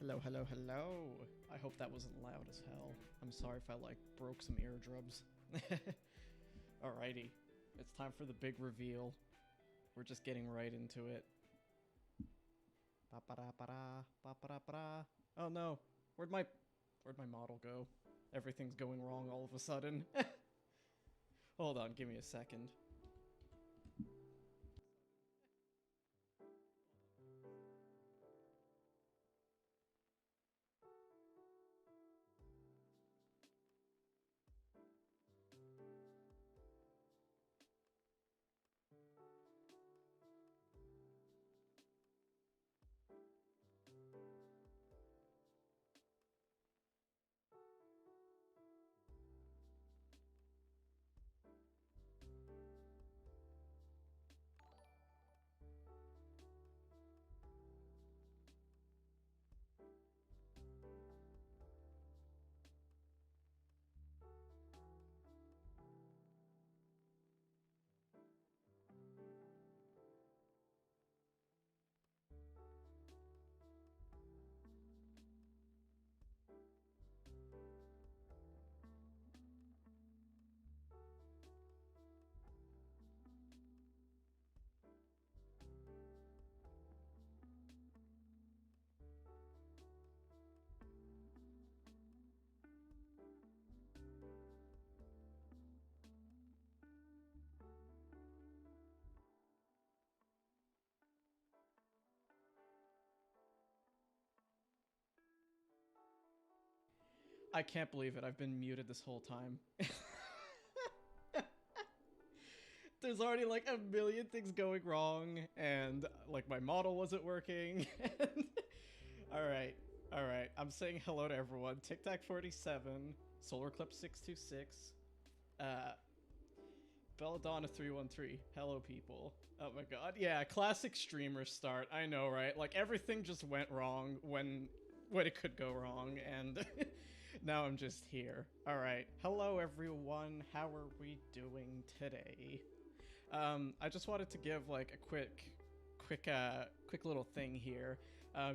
Hello, hello, hello. I hope that wasn't loud as hell. I'm sorry if I, like, broke some eardrums. Alrighty. It's time for the big reveal. We're just getting right into it. Ba-ba-da-ba-da, ba-ba-da-ba-da. Oh no. Where'd my model go? Everything's going wrong all of a sudden. Hold on, give me a second. I can't believe it. I've been muted this whole time. There's already like a million things going wrong, and like my model wasn't working. Alright, alright. I'm saying hello to everyone. TicTac47, SolarClip626, Belladonna313. Hello, people. Oh my god. Yeah, classic streamer start. I know, right? Like everything just went wrong when it could go wrong, and now I'm just here. Alright. Hello, everyone. How are we doing today? I just wanted to give like a quick little thing here.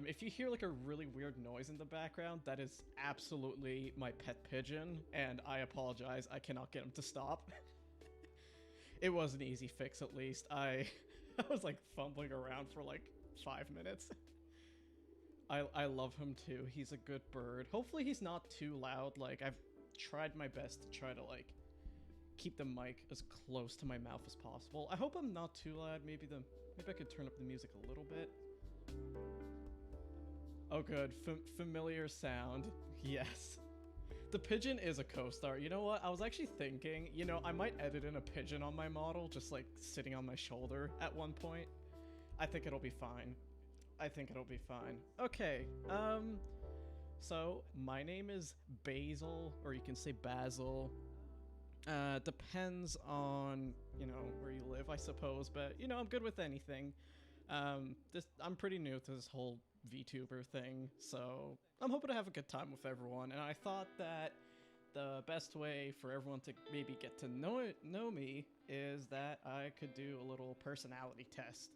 If you hear like a really weird noise in the background, that is absolutely my pet pigeon, and I apologize. I cannot get him to stop. It was an easy fix, at least. I was like fumbling around for like 5 minutes. I love him too. He's a good bird. Hopefully he's not too loud. Like, I've tried my best to try to like keep the mic as close to my mouth as possible. I hope I'm not too loud. Maybe I could turn up the music a little bit. Oh good, familiar sound. Yes. The pigeon is a co-star. You know what? I was actually thinking, you know, I might edit in a pigeon on my model, just like sitting on my shoulder at one point. I think it'll be fine. I think it'll be fine. Okay, so my name is Basil, or you can say Basil. Depends on, you know, where you live, I suppose, but, you know, I'm good with anything. I'm pretty new to this whole VTuber thing, so I'm hoping to have a good time with everyone, and I thought that the best way for everyone to maybe get to know me is that I could do a little personality test.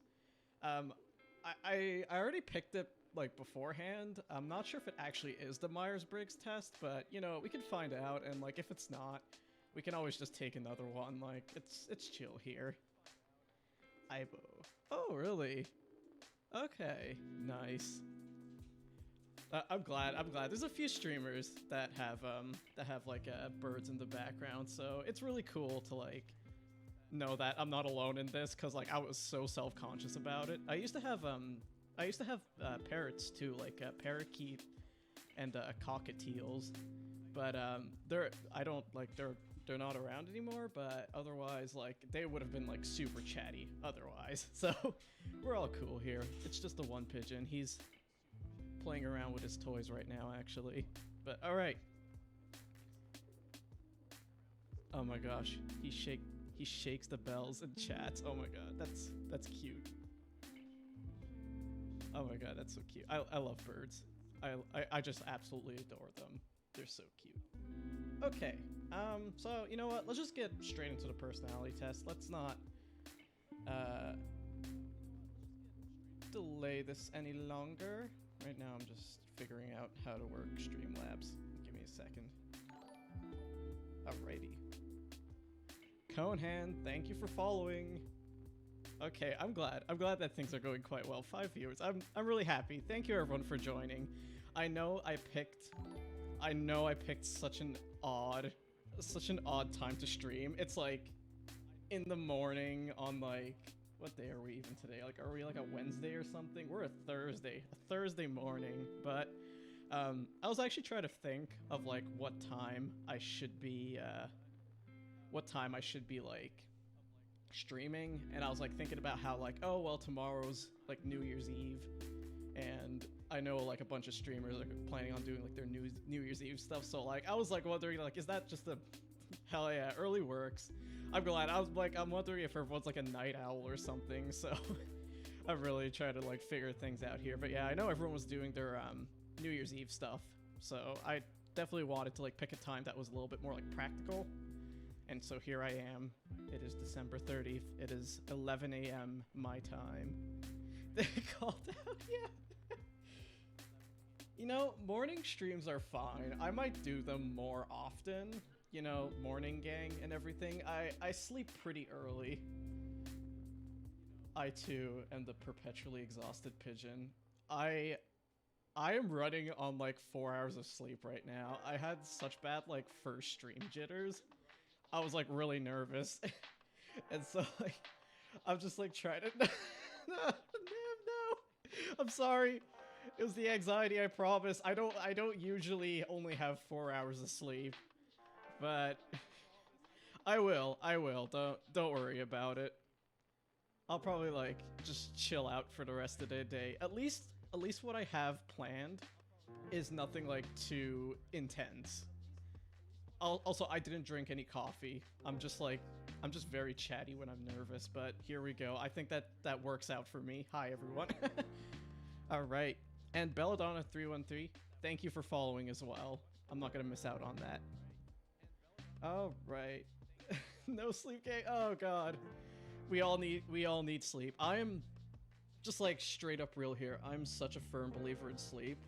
I already picked it like beforehand. I'm not sure if it actually is the Myers-Briggs test, but you know, we can find out, and like if it's not, we can always just take another one. Like it's chill here. Aibo. Oh, really? Okay, nice. I'm glad. There's a few streamers that have like birds in the background, so it's really cool to like know that I'm not alone in this, because like I was so self-conscious about it. I used to have parrots too, like parakeet and cockatiels, but they're not around anymore, but otherwise like they would have been like super chatty otherwise. So we're all cool here. It's just the one pigeon. He's playing around with his toys right now, actually. But all right. Oh my gosh, he shakes the bells and chats. Oh my god, that's cute. Oh my god, that's so cute. I love birds. I just absolutely adore them. They're so cute. Okay, so you know what? Let's just get straight into the personality test. Let's not delay this any longer. Right now I'm just figuring out how to work Streamlabs. Give me a second. Alrighty. Conehan, thank you for following. Okay, I'm glad. I'm glad that things are going quite well. 5 viewers. I'm really happy. Thank you everyone for joining. I know I picked such an odd time to stream. It's like in the morning on like, what day are we even today? Like, are we like a Wednesday or something? We're a Thursday morning. But I was actually trying to think of like what time I should be like streaming, and I was like thinking about how like, oh well, tomorrow's like New Year's Eve, and I know like a bunch of streamers are planning on doing like their New Year's Eve stuff, so like I was like wondering like, is that just a hell yeah, early works. I'm glad. I'm wondering if everyone's like a night owl or something, so I'm really trying to like figure things out here. But yeah, I know everyone was doing their New Year's Eve stuff, so I definitely wanted to like pick a time that was a little bit more like practical. And so here I am. It is December 30th. It is 11 a.m. my time. They called out, yeah. You know, morning streams are fine. I might do them more often. You know, morning gang and everything. I sleep pretty early. I too am the perpetually exhausted pigeon. I am running on like 4 hours of sleep right now. I had such bad like first stream jitters. I was like really nervous. And so like I'm just like trying to no. I'm sorry. It was the anxiety, I promise. I don't usually only have 4 hours of sleep. But I will. Don't worry about it. I'll probably like just chill out for the rest of the day. At least what I have planned is nothing like too intense. Also, I didn't drink any coffee. I'm just very chatty when I'm nervous, but here we go. I think that works out for me. Hi, everyone. All right. And Belladonna313, thank you for following as well. I'm not going to miss out on that. All right. No sleep game. Oh, God. We all need sleep. I am just like straight up real here. I'm such a firm believer in sleep.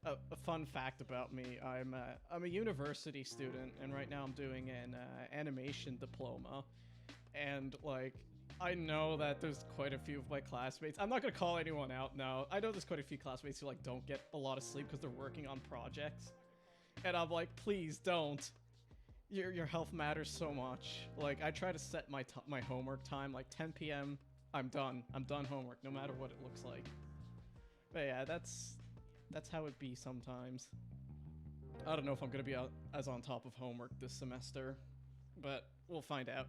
A fun fact about me, I'm a university student, and right now I'm doing an animation diploma, and like I know that there's quite a few of my classmates. I'm not gonna call anyone out now. I know there's quite a few classmates who like don't get a lot of sleep because they're working on projects, and I'm like, please don't. Your health matters so much. Like I try to set my homework time like 10 p.m. I'm done homework, no matter what it looks like. But yeah, that's how it be sometimes. I don't know if I'm gonna be as on top of homework this semester, but we'll find out.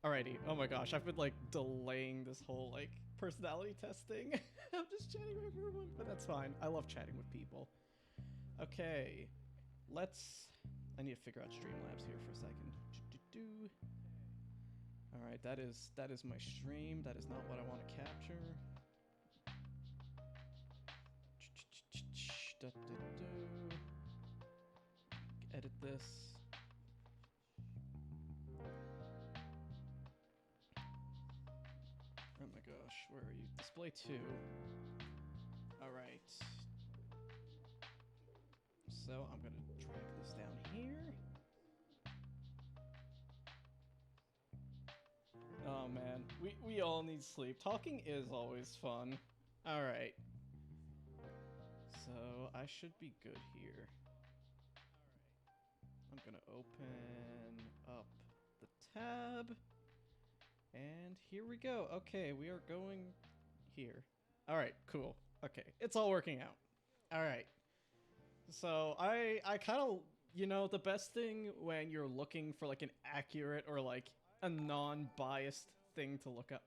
Alrighty. Oh my gosh, I've been like delaying this whole like personality testing. I'm just chatting with everyone, but that's fine. I love chatting with people. Okay, I need to figure out Streamlabs here for a second. All right, that is my stream. That is not what I want to capture. Edit this. Oh my gosh, where are you? Display 2. Alright. So I'm gonna drag this down here. Oh man, we all need sleep. Talking is always fun. Alright. So I should be good here. I'm gonna open up the tab. And here we go. Okay, we are going here. Alright, cool. Okay, it's all working out. Alright. So I kind of, you know, the best thing when you're looking for like an accurate or like a non-biased thing to look up.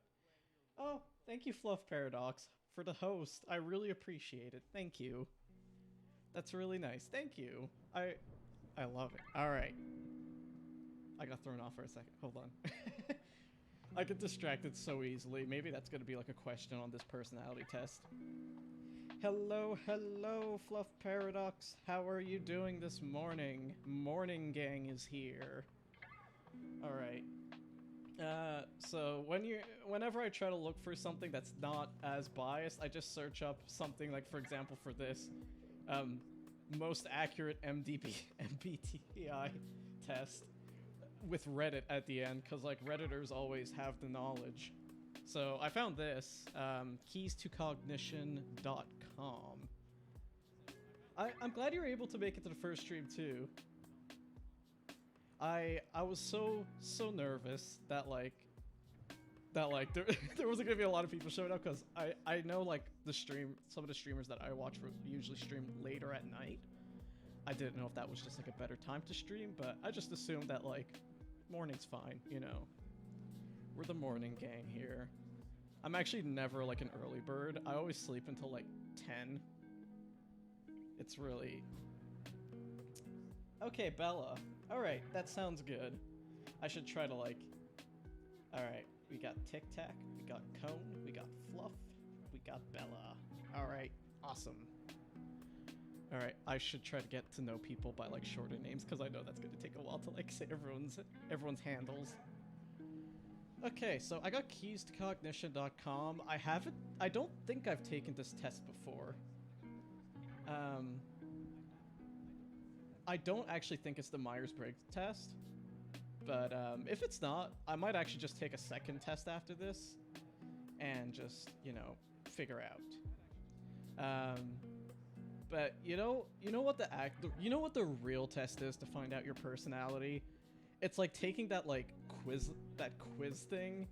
Oh, thank you, Fluff Paradox, for the host. I really appreciate it. Thank you. That's really nice. Thank you. I love it. All right. I got thrown off for a second. Hold on. I get distracted so easily. Maybe that's going to be like a question on this personality test. Hello, Fluff Paradox. How are you doing this morning? Morning gang is here. All right. So whenever I try to look for something that's not as biased, I just search up something like, for example, for this, um, most accurate MBTI test with Reddit at the end, because like Redditors always have the knowledge. So I found this, keystocognition.com. I'm glad you were able to make it to the first stream too. I was so nervous that there wasn't gonna be a lot of people showing up, because I know like some of the streamers that I watch usually stream later at night. I didn't know if that was just like a better time to stream, but I just assumed that like morning's fine, you know. We're the morning gang here. I'm actually never like an early bird. I always sleep until like 10. It's really... Okay, Bella. Alright, that sounds good. I should try to like... Alright, we got Tic Tac, we got Cone, we got Fluff, we got Bella. Alright, awesome. Alright, I should try to get to know people by like shorter names, because I know that's gonna take a while to like say everyone's handles. Okay, so I got keystocognition.com. I don't think I've taken this test before. I don't actually think it's the Myers-Briggs test, but if it's not, I might actually just take a second test after this and just, you know, figure out. But you know what the real test is to find out your personality? It's like taking that quiz thing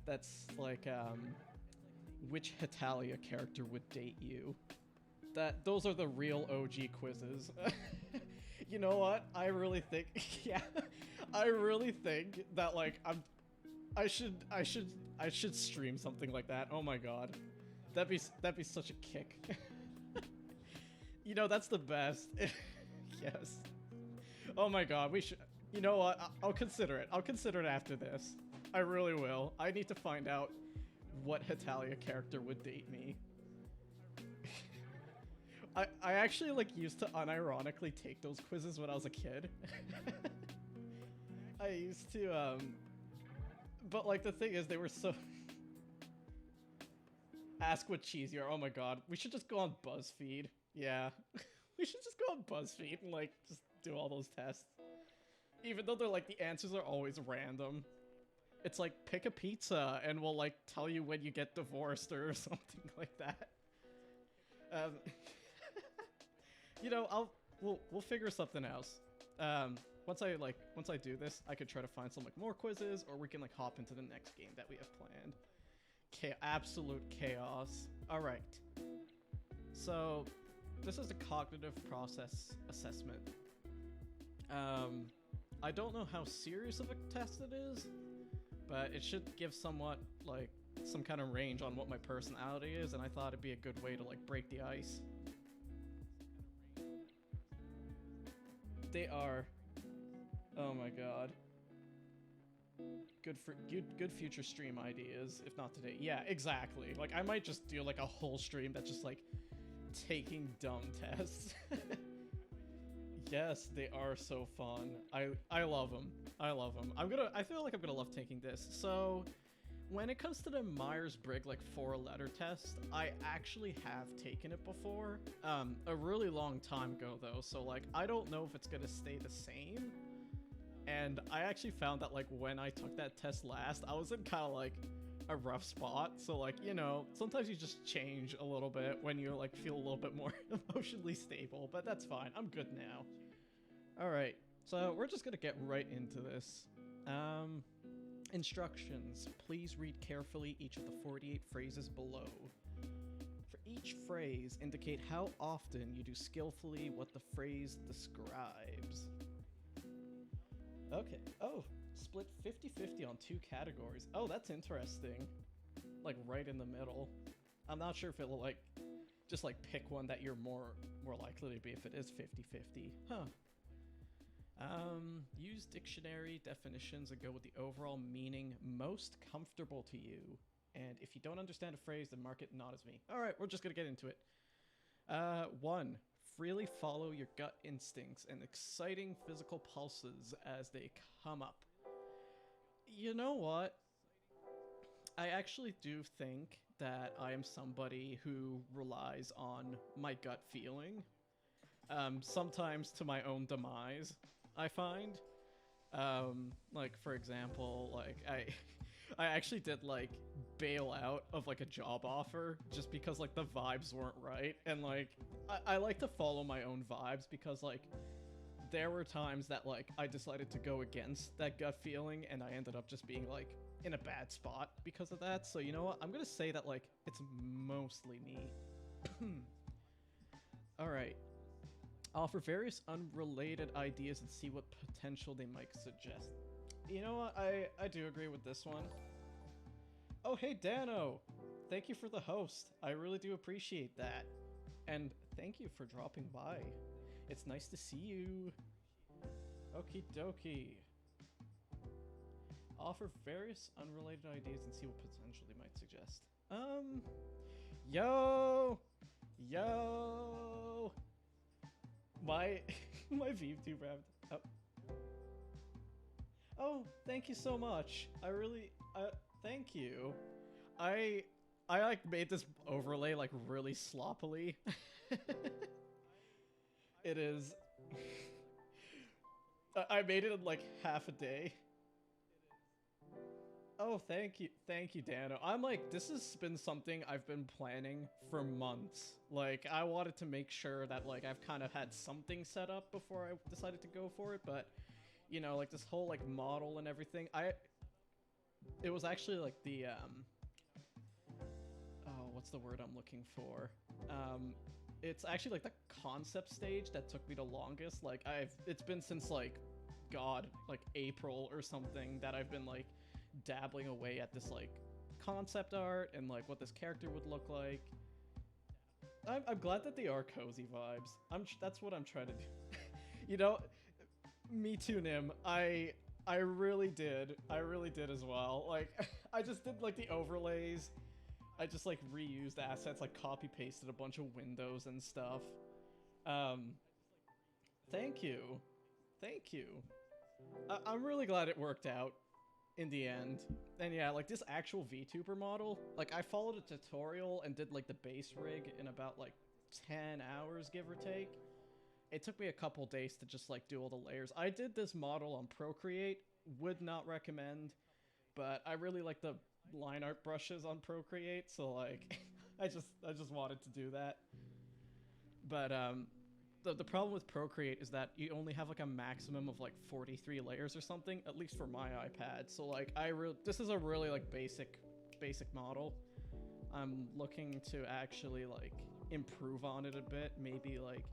that's like which Hetalia character would date you. Those are the real OG quizzes. You know what? I really think yeah. I really think that like I should stream something like that. Oh my god. That'd be such a kick. You know, that's the best. Yes. Oh my god, we should... You know what? I'll consider it. I'll consider it after this. I really will. I need to find out what Hetalia character would date me. I actually like used to unironically take those quizzes when I was a kid. I used to but like the thing is, they were so... Ask what cheese you are. Oh my god. We should just go on BuzzFeed. Yeah. We should just go on BuzzFeed and like just do all those tests. Even though they're like, the answers are always random. It's like, pick a pizza and we'll like tell you when you get divorced or something like that. You know, we'll figure something else. Once I do this, I could try to find some like more quizzes, or we can like hop into the next game that we have planned. Absolute chaos. All right. So this is a cognitive process assessment. I don't know how serious of a test it is, but it should give somewhat like some kind of range on what my personality is, and I thought it'd be a good way to like break the ice. They are. Oh my god. Good future stream ideas, if not today. Yeah, exactly. Like, I might just do like a whole stream that's just like taking dumb tests. Yes, they are so fun. I love them. I love them. I feel like I'm gonna love taking this. So, when it comes to the Myers-Briggs like 4-letter test, I actually have taken it before. A really long time ago though. So like, I don't know if it's gonna stay the same. And I actually found that like when I took that test last, I was in kind of like a rough spot. So like, you know, sometimes you just change a little bit when you like feel a little bit more emotionally stable, but that's fine. I'm good now. All right. So we're just going to get right into this. Instructions. Please read carefully each of the 48 phrases below. For each phrase, indicate how often you do skillfully what the phrase describes. Okay. Oh, split 50-50 on 2 categories. Oh, that's interesting. Like right in the middle. I'm not sure if it'll like just like pick one that you're more likely to be if it is 50-50. Huh. Use dictionary definitions and go with the overall meaning most comfortable to you. And if you don't understand a phrase, then mark it not as me. All right, we're just gonna get into it. 1. Freely follow your gut instincts and exciting physical pulses as they come up. You know what? I actually do think that I am somebody who relies on my gut feeling. Sometimes to my own demise, I find. Like for example, like I actually did like bail out of like a job offer just because like the vibes weren't right, and like I like to follow my own vibes because like there were times that like I decided to go against that gut feeling and I ended up just being like in a bad spot because of that. So you know what? I'm gonna say that like it's mostly me. All right. Offer various unrelated ideas and see what potential they might suggest. You know what? I do agree with this one. Oh, hey, Dano! Thank you for the host. I really do appreciate that. And thank you for dropping by. It's nice to see you. Okie dokie. Offer various unrelated ideas and see what potential they might suggest. Yo! Yo! My my VTuber. Oh. Oh, thank you so much. I really thank you. I like made this overlay like really sloppily. It is I made it in like half a day. Oh, thank you, Dano. I'm like, this has been something I've been planning for months. Like, I wanted to make sure that, like, I've kind of had something set up before I decided to go for it, but, you know, like, this whole, like, model and everything, it was actually, like, the, oh, what's the word I'm looking for? It's actually, like, the concept stage that took me the longest. Like, it's been since, like, God, like, April or something that I've been, like, dabbling away at this like concept art and like what this character would look like. I'm glad that they are cozy vibes. That's what I'm trying to do. You know, me too, Nim. I really did as well. Like I just did like the overlays. I just like reused assets, like copy pasted a bunch of windows and stuff. Thank you. I'm really glad it worked out in the end. And yeah, like this actual VTuber model, like I followed a tutorial and did like the base rig in about like 10 hours, give or take. It took me a couple days to just like do all the layers. I did this model on Procreate, would not recommend, but I really like the line art brushes on Procreate, so like I just wanted to do that. But the problem with Procreate is that you only have like a maximum of like 43 layers or something, at least for my iPad. So like this is a really like basic model. I'm looking to actually like improve on it a bit, maybe like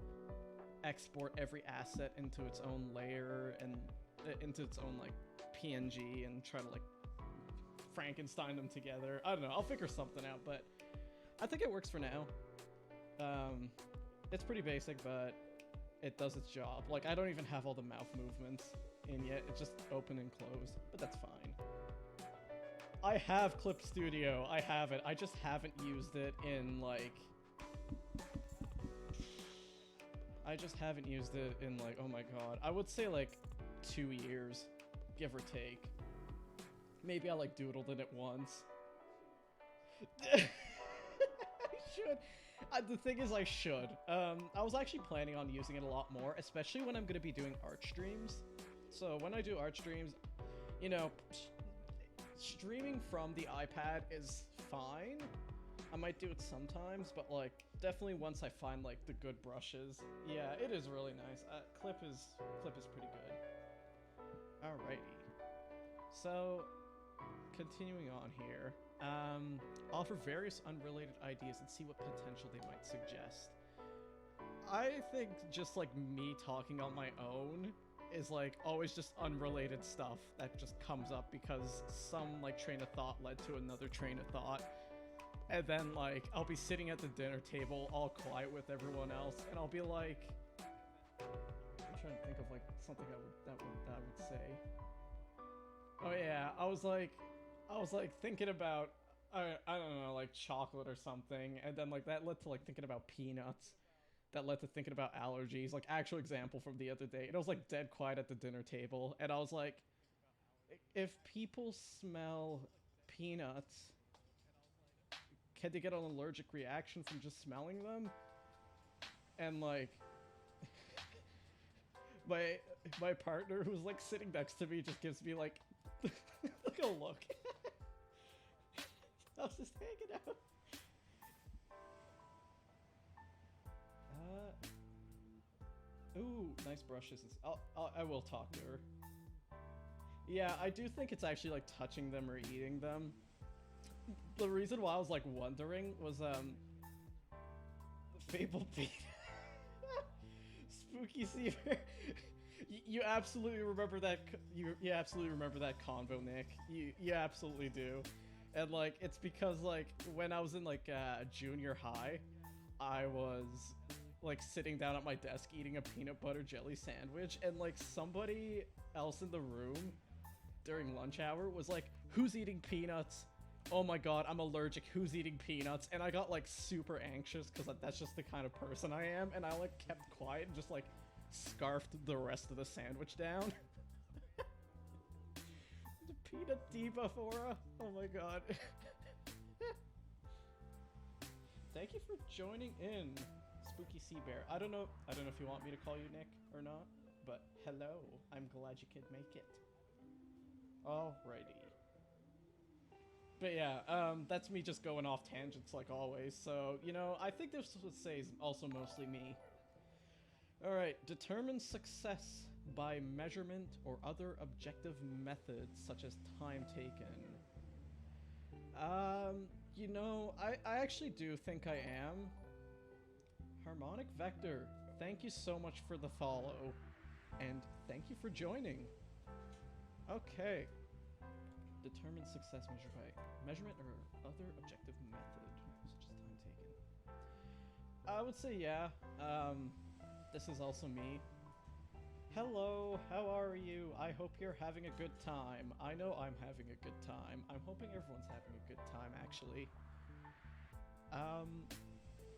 export every asset into its own layer and into its own like PNG and try to like Frankenstein them together. I don't know, I'll figure something out, but I think it works for now. It's pretty basic, but it does its job. Like, I don't even have all the mouth movements in yet. It's just open and closed, but that's fine. I have Clip Studio. I have it. I just haven't used it in, like... oh my god. I would say, like, 2 years, give or take. Maybe I, like, doodled in it once. I should... the thing is, I should. I was actually planning on using it a lot more, especially when I'm going to be doing art streams. So when I do art streams, you know, streaming from the iPad is fine. I might do it sometimes, but like definitely once I find like the good brushes. Yeah, it is really nice. Clip is pretty good. Alrighty. So continuing on here. Offer various unrelated ideas and see what potential they might suggest. I think just like me talking on my own is like always just unrelated stuff that just comes up because some like train of thought led to another train of thought. And then like I'll be sitting at the dinner table all quiet with everyone else and I'll be like, I'm trying to think of like something that would say. Oh yeah, I was like thinking about, I don't know, like chocolate or something, and then like that led to like thinking about peanuts, that led to thinking about allergies, like actual example from the other day, and I was like dead quiet at the dinner table, and I was like, if people smell peanuts, can they get an allergic reaction from just smelling them? And like, my partner who's like sitting next to me just gives me like like a look. I was just hanging out. Ooh, nice brushes. I will talk to her. Yeah, I do think it's actually like touching them or eating them. The reason why I was like wondering was Fable Pete. Spooky Seaver. You absolutely remember that. You absolutely remember that convo, Nick. You absolutely do. And like it's because like when I was in like junior high, I was like sitting down at my desk eating a peanut butter jelly sandwich, and like somebody else in the room during lunch hour was like, "Who's eating peanuts? Oh my god, I'm allergic. Who's eating peanuts?" And I got like super anxious because that's just the kind of person I am, and I like kept quiet and just like scarfed the rest of the sandwich down. The peanut debuff aura. Oh my god. Thank you for joining in, Spooky Sea Bear. I don't know if you want me to call you Nick or not, but hello. I'm glad you could make it. Alrighty. But yeah, that's me just going off tangents like always. So, you know, I think this would say is also mostly me. Alright, determine success by measurement or other objective methods such as time taken. You know, I actually do think I am. Harmonic Vector, thank you so much for the follow. And thank you for joining. Okay. Determine success measured by measurement or other objective method, such as time taken. I would say yeah. This is also me. Hello, how are you? I hope you're having a good time. I know I'm having a good time. I'm hoping everyone's having a good time, actually.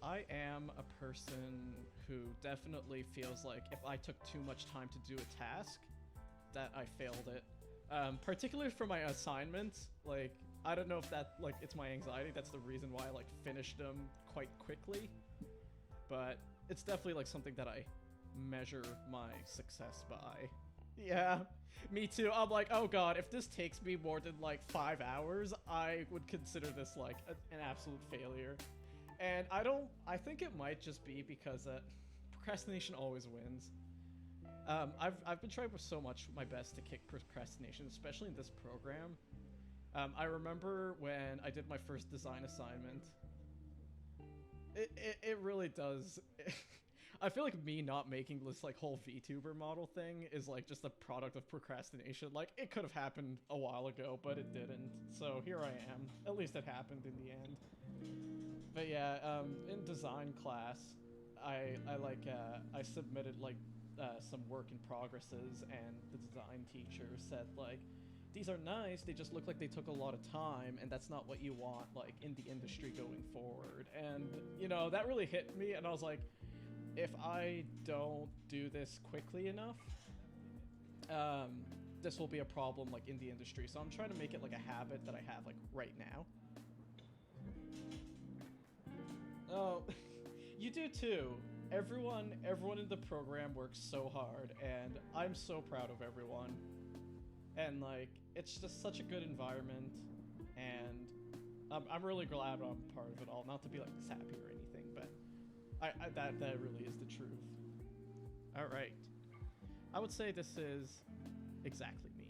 I am a person who definitely feels like if I took too much time to do a task, that I failed it. Particularly for my assignments, like, I don't know if that, like, it's my anxiety, that's the reason why I, like, finished them quite quickly, but it's definitely, like, something that I measure my success by. Yeah, me too. I'm like, oh god, if this takes me more than, like, 5 hours, I would consider this, like, an absolute failure. And I think it might just be because, procrastination always wins. I've been trying so much my best to kick procrastination, especially in this program. I remember when I did my first design assignment. It really does. I feel like me not making this like whole VTuber model thing is like just a product of procrastination. Like it could have happened a while ago, but it didn't. So here I am. At least it happened in the end. But yeah, in design class, I submitted like some work in progresses, and the design teacher said like, these are nice, they just look like they took a lot of time, and that's not what you want like in the industry going forward. And you know, that really hit me, and I was like, if I don't do this quickly enough, this will be a problem like in the industry. So I'm trying to make it like a habit that I have like right now. Oh, you do too. Everyone in the program works so hard, and I'm so proud of everyone. And like, it's just such a good environment, and I'm really glad I'm part of it all. Not to be like sappy or anything, but that really is the truth. All right, I would say this is exactly me.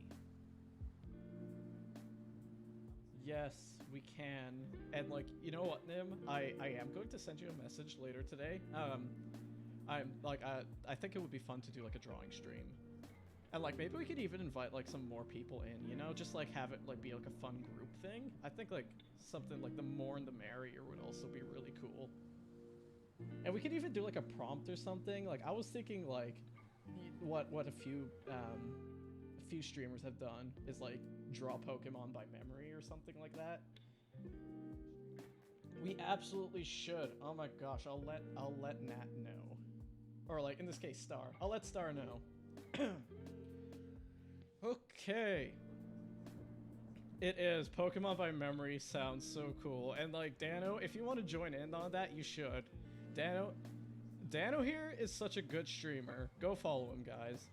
Yes, we can. And like, you know what, Nim? I am going to send you a message later today. I'm like, I think it would be fun to do like a drawing stream. And like, maybe we could even invite like some more people in, you know, just like have it like be like a fun group thing. I think like something like the more and the merrier would also be really cool. And we could even do like a prompt or something. Like I was thinking like what a few streamers have done is like draw Pokemon by memory or something like that. We absolutely should. Oh my gosh, I'll let Nat know. Or like in this case Star. I'll let Star know. Okay. It is. Pokemon by memory sounds so cool. And like Dano, if you want to join in on that, you should. Dano here is such a good streamer. Go follow him, guys.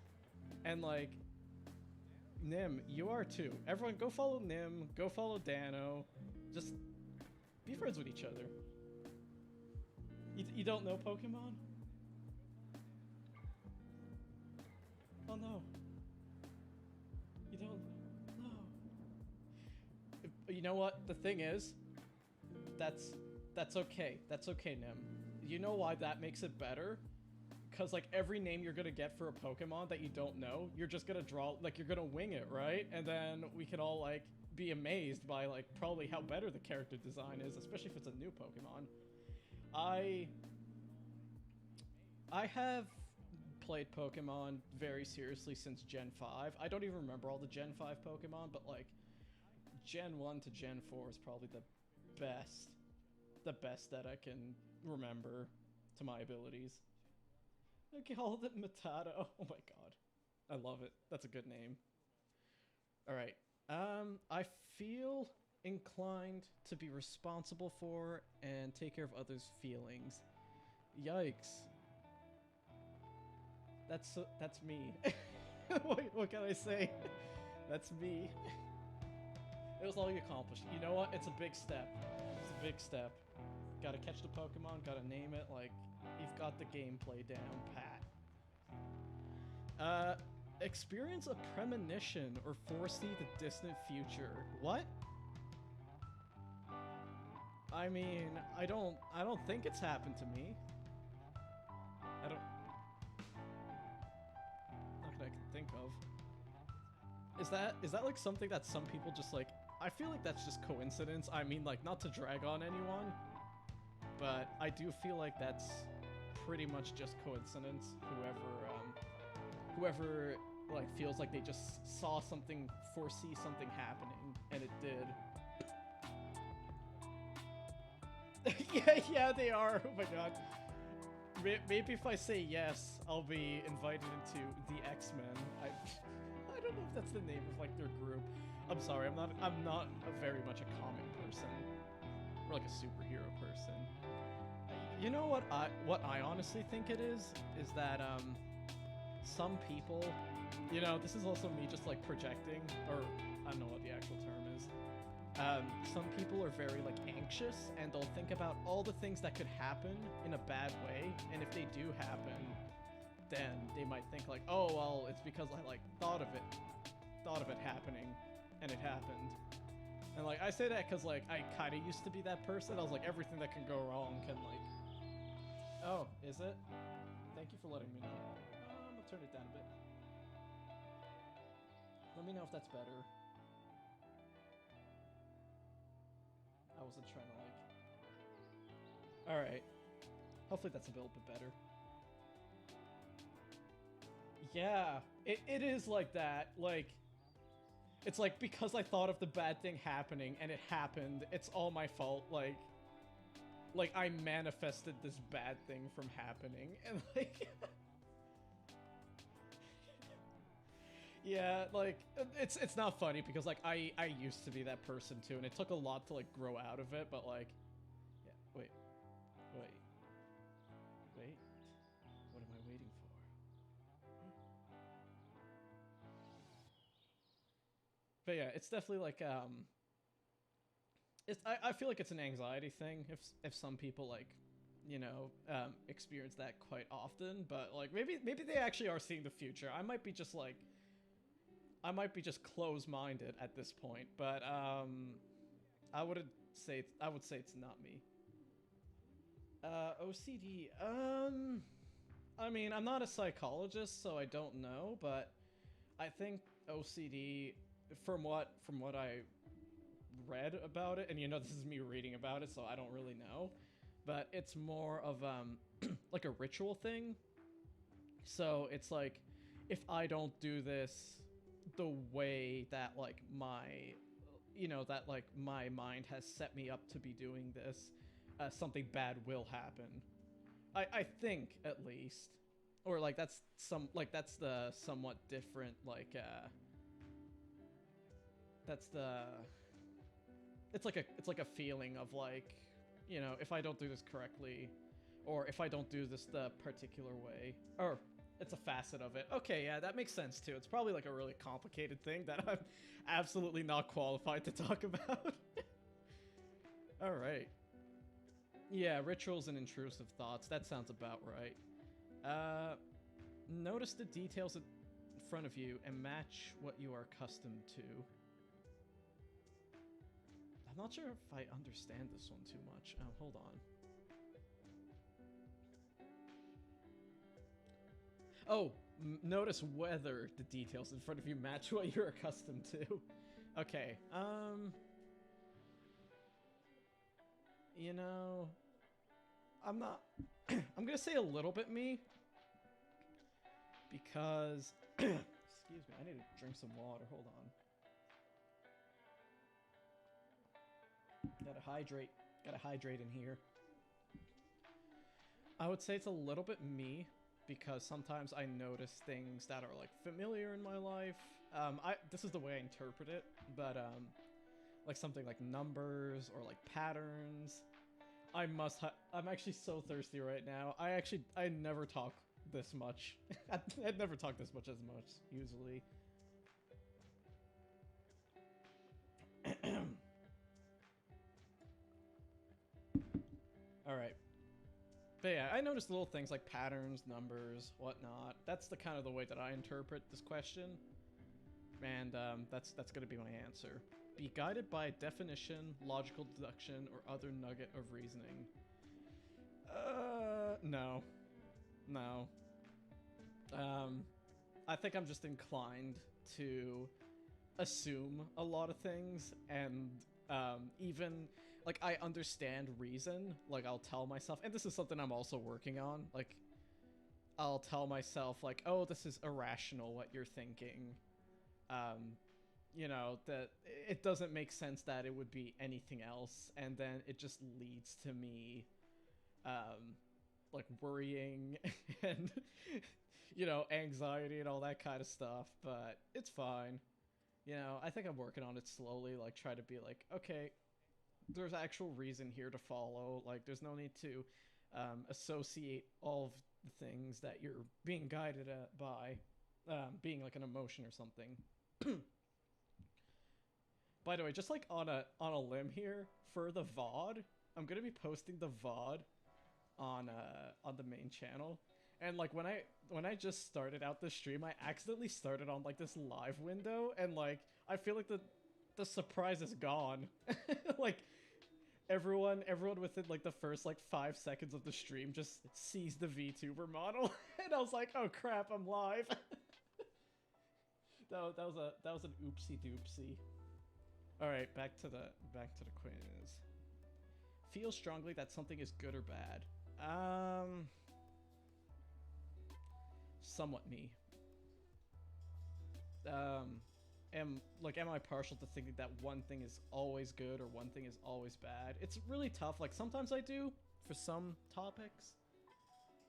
And like Nim, you are too. Everyone go follow Nim, go follow Dano. Just be friends with each other. You don't know Pokemon? Oh no. You don't know. You know what? The thing is, that's okay. That's okay, Nim. You know why that makes it better? Because like every name you're gonna get for a Pokemon that you don't know, you're just gonna draw, like you're gonna wing it, right? And then we can all like be amazed by like probably how better the character design is, especially if it's a new Pokemon. I have played Pokemon very seriously since Gen 5. I don't even remember all the Gen 5 Pokemon, but like Gen 1 to Gen 4 is probably the best that I can remember to my abilities. I called it Matado. Oh my god. I love it. That's a good name. Alright. I feel inclined to be responsible for and take care of others' feelings. Yikes. That's me. what can I say? That's me. It was all you accomplished. You know what? It's a big step. It's a big step. Gotta catch the Pokemon, gotta name it, like, you've got the gameplay down pat. Experience a premonition or foresee the distant future. What? I mean, I don't think it's happened to me. Not that I can think of. Is that like something that some people just like, I feel like that's just coincidence. I mean, like, not to drag on anyone, but I do feel like that's pretty much just coincidence. Whoever like feels like they just saw something, foresee something happening, and it did. yeah, they are. Oh my god. Maybe if I say yes, I'll be invited into the X-Men. I don't know if that's the name of like their group. I'm sorry, I'm not a very much a comic person, or like a superhero person. You know what I honestly think it is that some people, you know, this is also me just like projecting, or I don't know what the actual term is. Some people are very like anxious, and they'll think about all the things that could happen in a bad way, and if they do happen, then they might think like, oh well, it's because I like thought of it happening, and it happened. And like I say that because like I kind of used to be that person. I was like, everything that can go wrong can like. Oh, is it? Thank you for letting me know. I'm gonna turn it down a bit. Let me know if that's better. I wasn't trying to like... Alright. Hopefully that's a little bit better. Yeah, it is like that. Like, it's like because I thought of the bad thing happening and it happened, it's all my fault. Like I manifested this bad thing from happening, and like... Yeah, like, it's not funny because, like, I used to be that person, too, and it took a lot to, like, grow out of it, but, like... Yeah, wait. What am I waiting for? But yeah, it's definitely, like, I feel like it's an anxiety thing, if some people, like, you know, experience that quite often, but, like, maybe they actually are seeing the future. I might be just, like... I might be just close-minded at this point, but I would say it's not me. OCD. I mean, I'm not a psychologist, so I don't know, but I think OCD, from what I read about it, and you know this is me reading about it, so I don't really know, but it's more of like a ritual thing. So it's like, if I don't do this the way that like my mind has set me up to be doing this, something bad will happen. I think, at least. Or like that's the somewhat different, like that's the it's like a feeling of like, you know, if I don't do this correctly, or if I don't do this the particular way, or it's a facet of it. Okay, yeah, that makes sense too. It's probably like a really complicated thing that I'm absolutely not qualified to talk about. All right. Yeah, rituals and intrusive thoughts. That sounds about right. Notice the details in front of you and match what you are accustomed to. I'm not sure if I understand this one too much. Hold on. Oh, notice whether the details in front of you match what you're accustomed to. Okay, you know, I'm not... I'm gonna say a little bit me, because... Excuse me, I need to drink some water, hold on. Gotta hydrate in here. I would say it's a little bit me, because sometimes I notice things that are, like, familiar in my life. This is the way I interpret it, but, like, something like numbers or, like, patterns. I'm actually so thirsty right now. I never talk this much. I'd never talk this much, usually. Alright. But yeah, I noticed little things like patterns, numbers, whatnot. That's the kind of the way that I interpret this question. And that's gonna be my answer. Be guided by definition, logical deduction, or other nugget of reasoning. No. No. I think I'm just inclined to assume a lot of things, and even... like, I understand reason, like, I'll tell myself, and this is something I'm also working on, like, I'll tell myself, like, oh, this is irrational what you're thinking, you know, that it doesn't make sense that it would be anything else, and then it just leads to me, like, worrying, and, you know, anxiety and all that kind of stuff, but it's fine, you know, I think I'm working on it slowly, like, try to be like, okay, there's actual reason here to follow. Like, there's no need to associate all of the things that you're being guided by being like an emotion or something. By the way, just like on a limb here for the VOD, I'm gonna be posting the VOD on the main channel. And like when I just started out the stream, I accidentally started on like this live window, and like I feel like the surprise is gone. Like everyone within like the first like 5 seconds of the stream just sees the VTuber model, and I was like, oh crap, I'm live. that was an oopsie doopsie. All right, back to the quiz. Feel strongly that something is good or bad. Somewhat me. Am I partial to thinking that one thing is always good or one thing is always bad? It's really tough. Like, sometimes I do for some topics,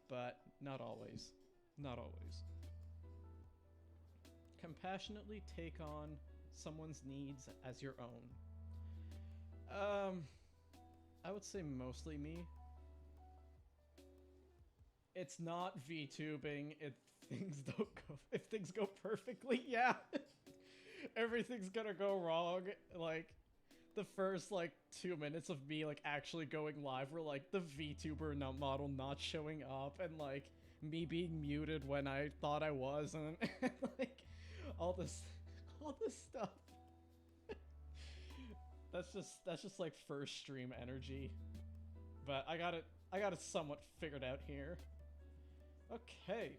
but not always. Not always. Compassionately take on someone's needs as your own. I would say mostly me. It's not VTubing if things go perfectly, yeah. Everything's gonna go wrong. Like, the first, like, 2 minutes of me, like, actually going live were, like, the VTuber model not showing up, and, like, me being muted when I thought I wasn't, and, like, all this stuff. That's just, like, first stream energy. But I got it somewhat figured out here. Okay.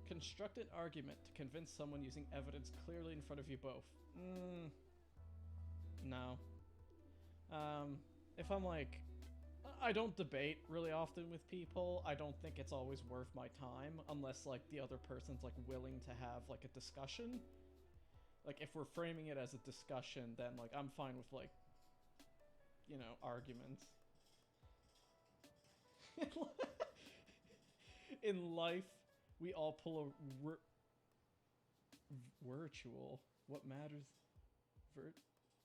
Construct an argument to convince someone using evidence clearly in front of you both. No. If I'm like... I don't debate really often with people. I don't think it's always worth my time unless, like, the other person's, like, willing to have, like, a discussion. Like, if we're framing it as a discussion, then, like, I'm fine with, like, you know, arguments. In life, we all pull a virtual. What matters?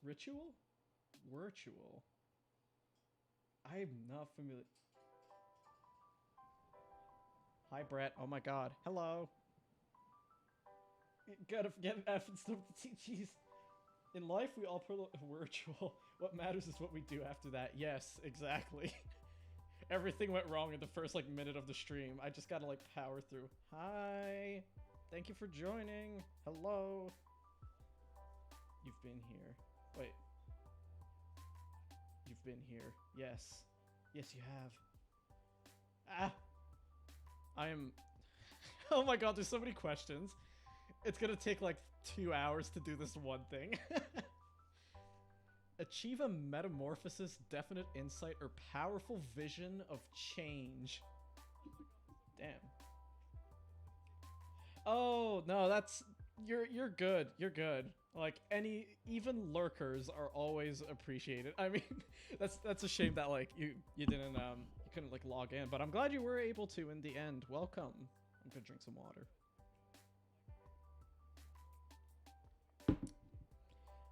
Ritual? Virtual. I'm not familiar. Hi, Brett. Oh my god. Hello. Gotta forget F and stuff to teach. In life, we all put virtual. What matters is what we do after that. Yes, exactly. Everything went wrong in the first, like, minute of the stream. I just gotta, like, power through. Hi. Thank you for joining. Hello. You've been here. Wait. You've been here. Yes. Yes, you have. Ah. I am... Oh my god, there's so many questions. It's gonna take like 2 hours to do this one thing. Achieve a metamorphosis, definite insight, or powerful vision of change. Damn. Oh, no, that's... You're good. You're good. Like, even lurkers are always appreciated. I mean, that's a shame that, like, you didn't, you couldn't, like, log in. But I'm glad you were able to in the end. Welcome. I'm gonna drink some water.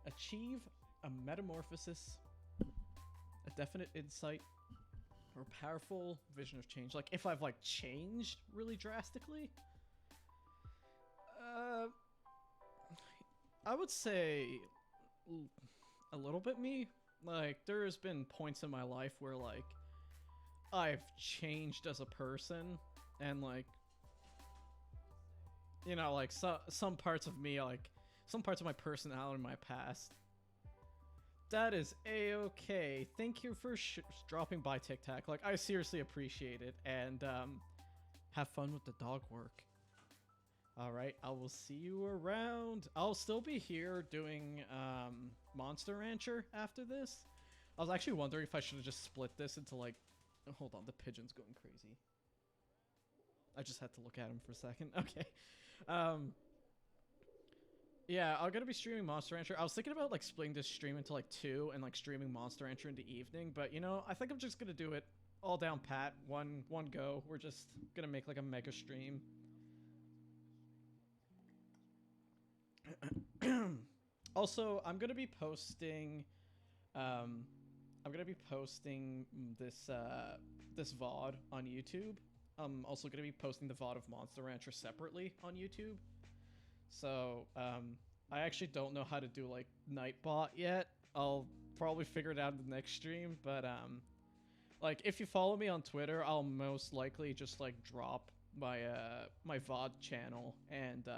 Achieve a metamorphosis, a definite insight, or powerful vision of change. Like, if I've, like, changed really drastically? I would say a little bit me. Like, there's been points in my life where, like, I've changed as a person, and, like, you know, like, some parts of me, like, some parts of my personality in my past. That is a-okay. Thank you for dropping by, Tic Tac. Like, I seriously appreciate it, and, have fun with the dog work. Alright, I will see you around. I'll still be here doing, Monster Rancher after this. I was actually wondering if I should have just split this into, like... Oh, hold on, the pigeon's going crazy. I just had to look at him for a second. Okay. Yeah, I'm gonna be streaming Monster Rancher. I was thinking about, like, splitting this stream into, like, 2 and, like, streaming Monster Rancher in the evening, but, you know, I think I'm just gonna do it all down pat, one go. We're just gonna make, like, a mega stream. Also, I'm gonna be posting, this VOD on YouTube. I'm also gonna be posting the VOD of Monster Rancher separately on YouTube. So, I actually don't know how to do, like, Nightbot yet. I'll probably figure it out in the next stream, but, like, if you follow me on Twitter, I'll most likely just, like, drop my, my VOD channel and,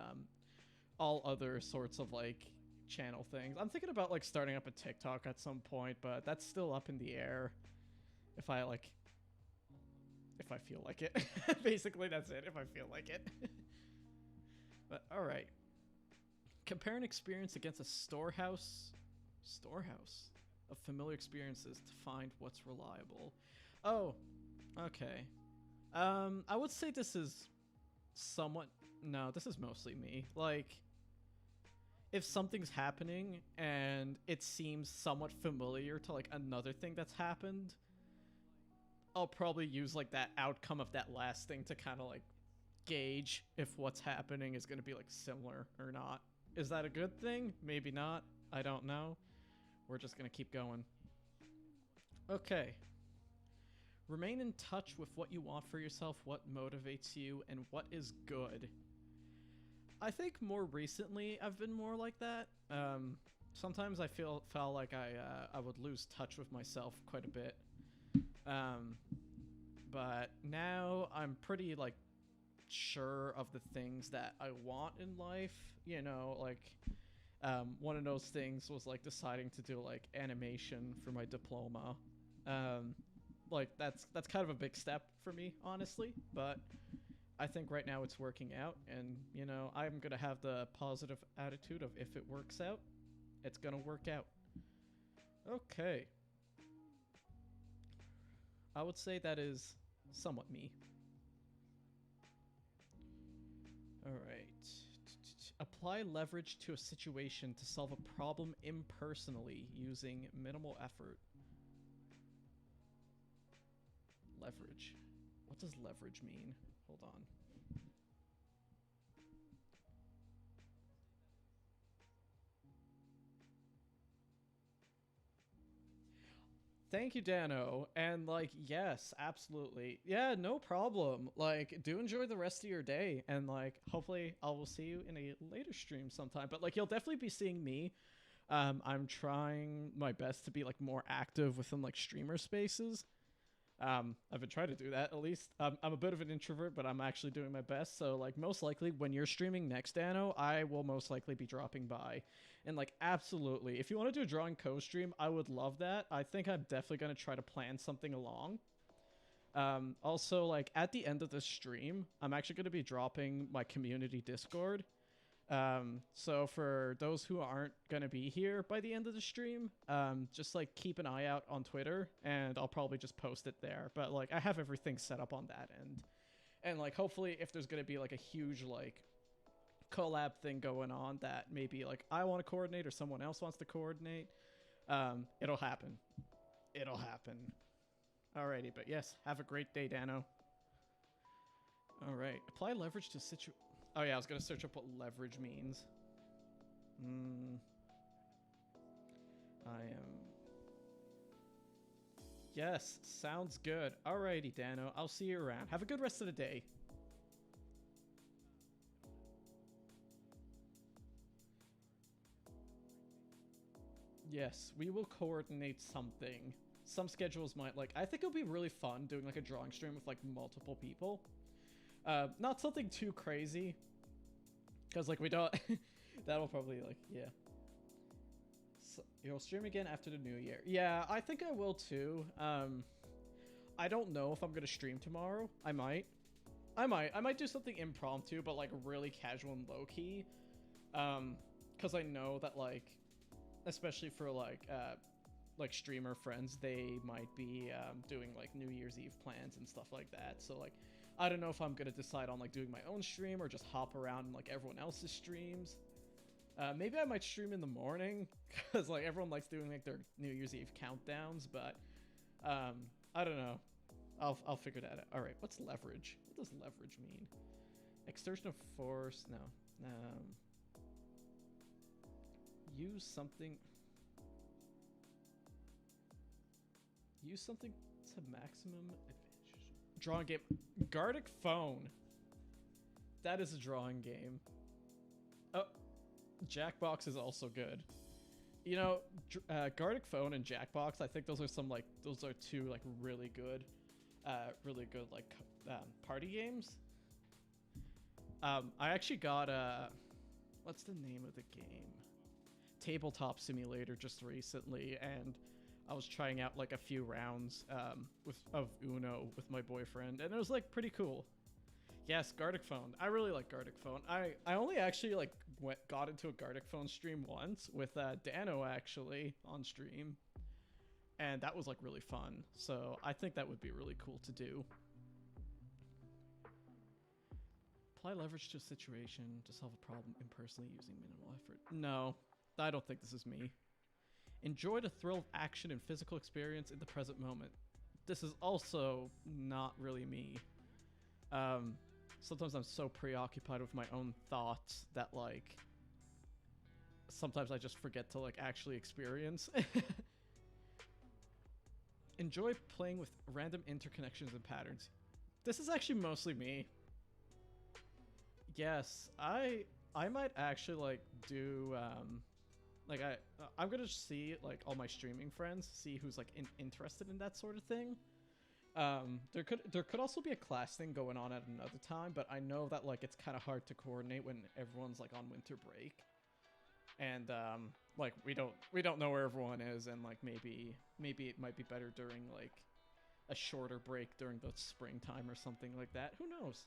all other sorts of, like, channel things. I'm thinking about, like, starting up a TikTok at some point, but that's still up in the air. If I feel like it. Basically, that's it, if I feel like it. But, alright. Compare an experience against a storehouse of familiar experiences to find what's reliable. Oh, okay. I would say this is somewhat... No, this is mostly me. Like, if something's happening and it seems somewhat familiar to, like, another thing that's happened, I'll probably use, like, that outcome of that last thing to kind of, like, gauge if what's happening is going to be, like, similar or not. Is that a good thing? Maybe not. I don't know. We're just going to keep going. Okay. Remain in touch with what you want for yourself, what motivates you, and what is good. I think more recently I've been more like that. Sometimes I felt like I would lose touch with myself quite a bit. But now I'm pretty, like, sure of the things that I want in life. You know, like, one of those things was, like, deciding to do, like, animation for my diploma. Like, that's kind of a big step for me, honestly, but I think right now it's working out, and, you know, I'm gonna have the positive attitude of if it works out, it's gonna work out. Okay. I would say that is somewhat me. Alright. Apply leverage to a situation to solve a problem impersonally using minimal effort. Leverage. What does leverage mean? Hold on. Thank you, Dano. And like, yes, absolutely. Yeah, no problem. Like, do enjoy the rest of your day. And like, hopefully I will see you in a later stream sometime. But like, you'll definitely be seeing me. I'm trying my best to be like more active within like streamer spaces. I've been trying to do that at least. I'm a bit of an introvert, but I'm actually doing my best. So like, most likely when you're streaming next, Dano, I will most likely be dropping by. And like, absolutely, if you want to do a drawing co-stream, I would love that. I think I'm definitely gonna try to plan something along. Also, like at the end of the stream, I'm actually gonna be dropping my community Discord. So for those who aren't gonna be here by the end of the stream, just like keep an eye out on Twitter, and I'll probably just post it there. But like I have everything set up on that end, and like hopefully if there's gonna be like a huge like collab thing going on that maybe like I want to coordinate or someone else wants to coordinate, it'll happen. It'll happen. Alrighty, but yes, have a great day, Dano. All right, apply leverage to situ. Oh yeah, I was gonna search up what leverage means. I am. Yes, sounds good. Alrighty, Dano. I'll see you around. Have a good rest of the day. Yes, we will coordinate something. Some schedules might like. I think it'll be really fun doing like a drawing stream with like multiple people. Not something too crazy, because like we don't. That'll probably like yeah. So, you'll stream again after the new year. Yeah, I think I will too. I don't know if I'm gonna stream tomorrow. I might. I might do something impromptu, but like really casual and low key. Because I know that like, especially for like streamer friends, they might be doing like New Year's Eve plans and stuff like that. So like, I don't know if I'm gonna decide on like doing my own stream or just hop around in like everyone else's streams. Maybe I might stream in the morning because like everyone likes doing like their New Year's Eve countdowns, but I don't know. I'll figure that out. All right, what's leverage? What does leverage mean? Exertion of force? No. Use something. Use something to maximum advantage. Drawing game. Gartic Phone. That is a drawing game. Oh, Jackbox is also good. You know, Gartic Phone and Jackbox, I think those are two like really good like party games. I actually got what's the name of the game? Tabletop Simulator just recently, and I was trying out like a few rounds of Uno with my boyfriend, and it was like pretty cool. Yes, Gartic Phone. I really like Gartic Phone. I only actually like got into a Gartic Phone stream once with Dano actually on stream, and that was like really fun. So I think that would be really cool to do. Apply leverage to a situation to solve a problem impersonally using minimal effort. No, I don't think this is me. Enjoy the thrill of action and physical experience in the present moment. This is also not really me. Sometimes I'm so preoccupied with my own thoughts that like sometimes I just forget to like actually experience. Enjoy playing with random interconnections and patterns. This is actually mostly me. Yes, I might actually like do like I'm gonna see like all my streaming friends, see who's like interested in that sort of thing. There could also be a class thing going on at another time, but I know that like it's kind of hard to coordinate when everyone's like on winter break, and like we don't know where everyone is, and like maybe it might be better during like a shorter break during the springtime or something like that. Who knows?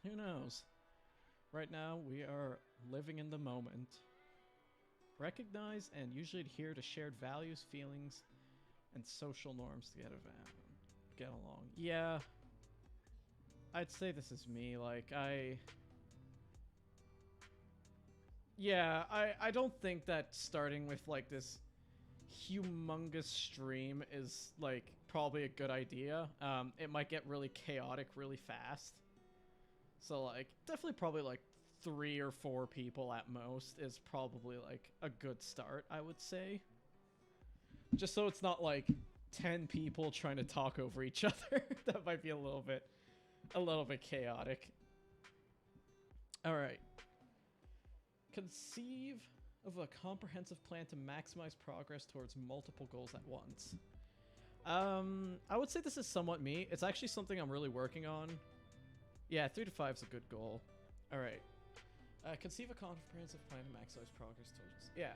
Who knows? Right now we are living in the moment. Recognize and usually adhere to shared values, feelings, and social norms to get along. Yeah, I'd say this is me. Like I don't think that starting with like this humongous stream is like probably a good idea. It might get really chaotic really fast. So like definitely probably like 3 or 4 people at most is probably like a good start, I would say. Just so it's not like 10 people trying to talk over each other. That might be a little bit chaotic. All right. Conceive of a comprehensive plan to maximize progress towards multiple goals at once. I would say this is somewhat me. It's actually something I'm really working on. Yeah, 3 to 5 is a good goal. All right. Conceive a comprehensive plan to maximize progress towards... Yeah.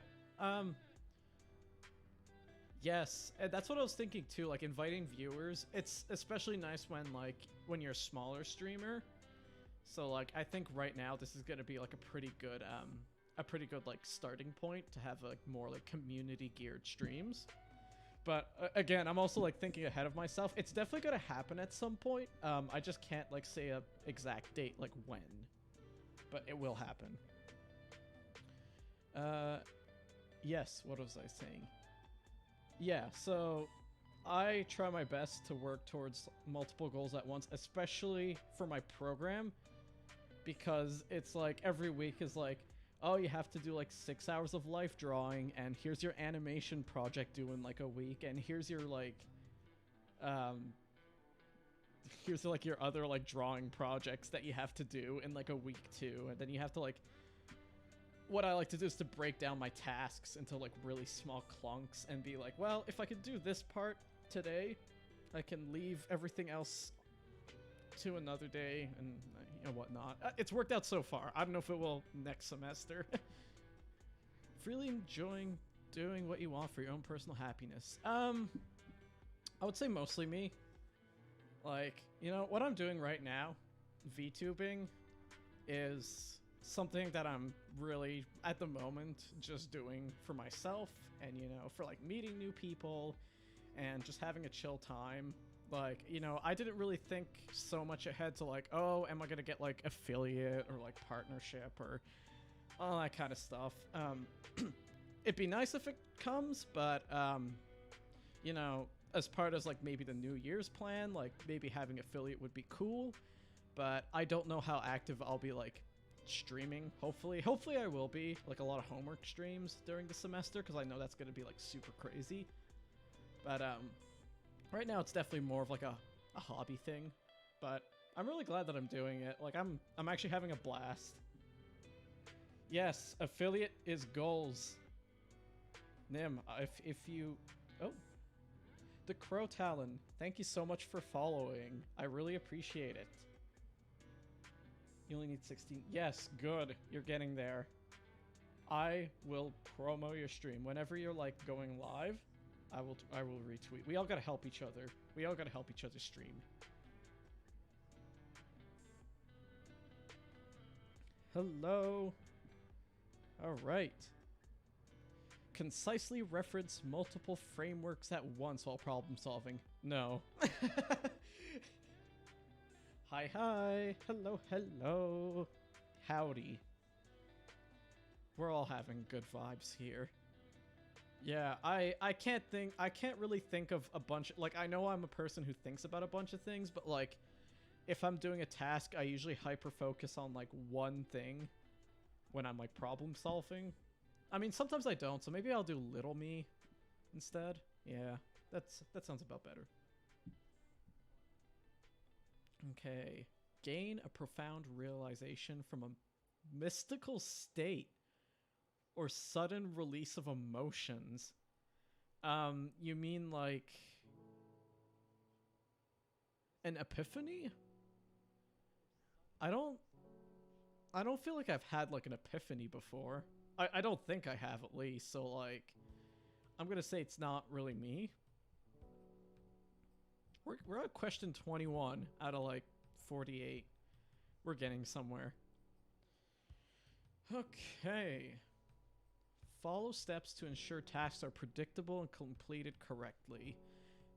Yes, and that's what I was thinking too, like inviting viewers. It's especially nice when you're a smaller streamer. So like I think right now this is going to be like a pretty good like starting point to have like more like community geared streams. But again, I'm also like thinking ahead of myself. It's definitely going to happen at some point. I just can't like say a exact date like when. But it will happen. Yes, what was I saying? Yeah, so I try my best to work towards multiple goals at once, especially for my program, because it's like every week is like, oh, you have to do like 6 hours of life drawing, and here's your animation project due in like a week, and here's your like, here's like your other like drawing projects that you have to do in like a week too, and then you have to like, what I like to do is to break down my tasks into like really small clunks and be like, well, if I could do this part today, I can leave everything else to another day and you know whatnot. It's worked out so far. I don't know if it will next semester. Really enjoying doing what you want for your own personal happiness. I would say mostly me. Like, you know, what I'm doing right now, VTubing, is something that I'm really, at the moment, just doing for myself and, you know, for, like, meeting new people and just having a chill time. Like, you know, I didn't really think so much ahead to, like, oh, am I gonna get, like, affiliate or, like, partnership or all that kind of stuff. It'd be nice if it comes, but, you know, as part of, like, maybe the New Year's plan, like, maybe having affiliate would be cool, but I don't know how active I'll be, like, streaming. Hopefully I will be like a lot of homework streams during the semester, because I know that's gonna be like super crazy. But right now it's definitely more of like a hobby thing, but I'm really glad that I'm doing it. Like I'm actually having a blast. Yes, affiliate is goals. Nim, if you... Oh, the Crow Talon, thank you so much for following. I really appreciate it. You only need 16. Yes, good. You're getting there. I will promo your stream whenever you're like going live. I will retweet. We all gotta help each other. We all gotta help each other stream. Hello. All right. Concisely reference multiple frameworks at once while problem solving. No. Hi, hi. Hello, hello. Howdy. We're all having good vibes here. Yeah, I can't really think of a bunch, like, I know I'm a person who thinks about a bunch of things, but, like, if I'm doing a task, I usually hyper-focus on, like, one thing when I'm, like, problem solving. I mean, sometimes I don't, so maybe I'll do little me instead. Yeah, that sounds about better. Okay. Gain a profound realization from a mystical state or sudden release of emotions. You mean like an epiphany? I don't feel like I've had like an epiphany before. I don't think I have, at least, so like I'm gonna say it's not really me. We're at question 21 out of like 48. We're getting somewhere. Okay. Follow steps to ensure tasks are predictable and completed correctly.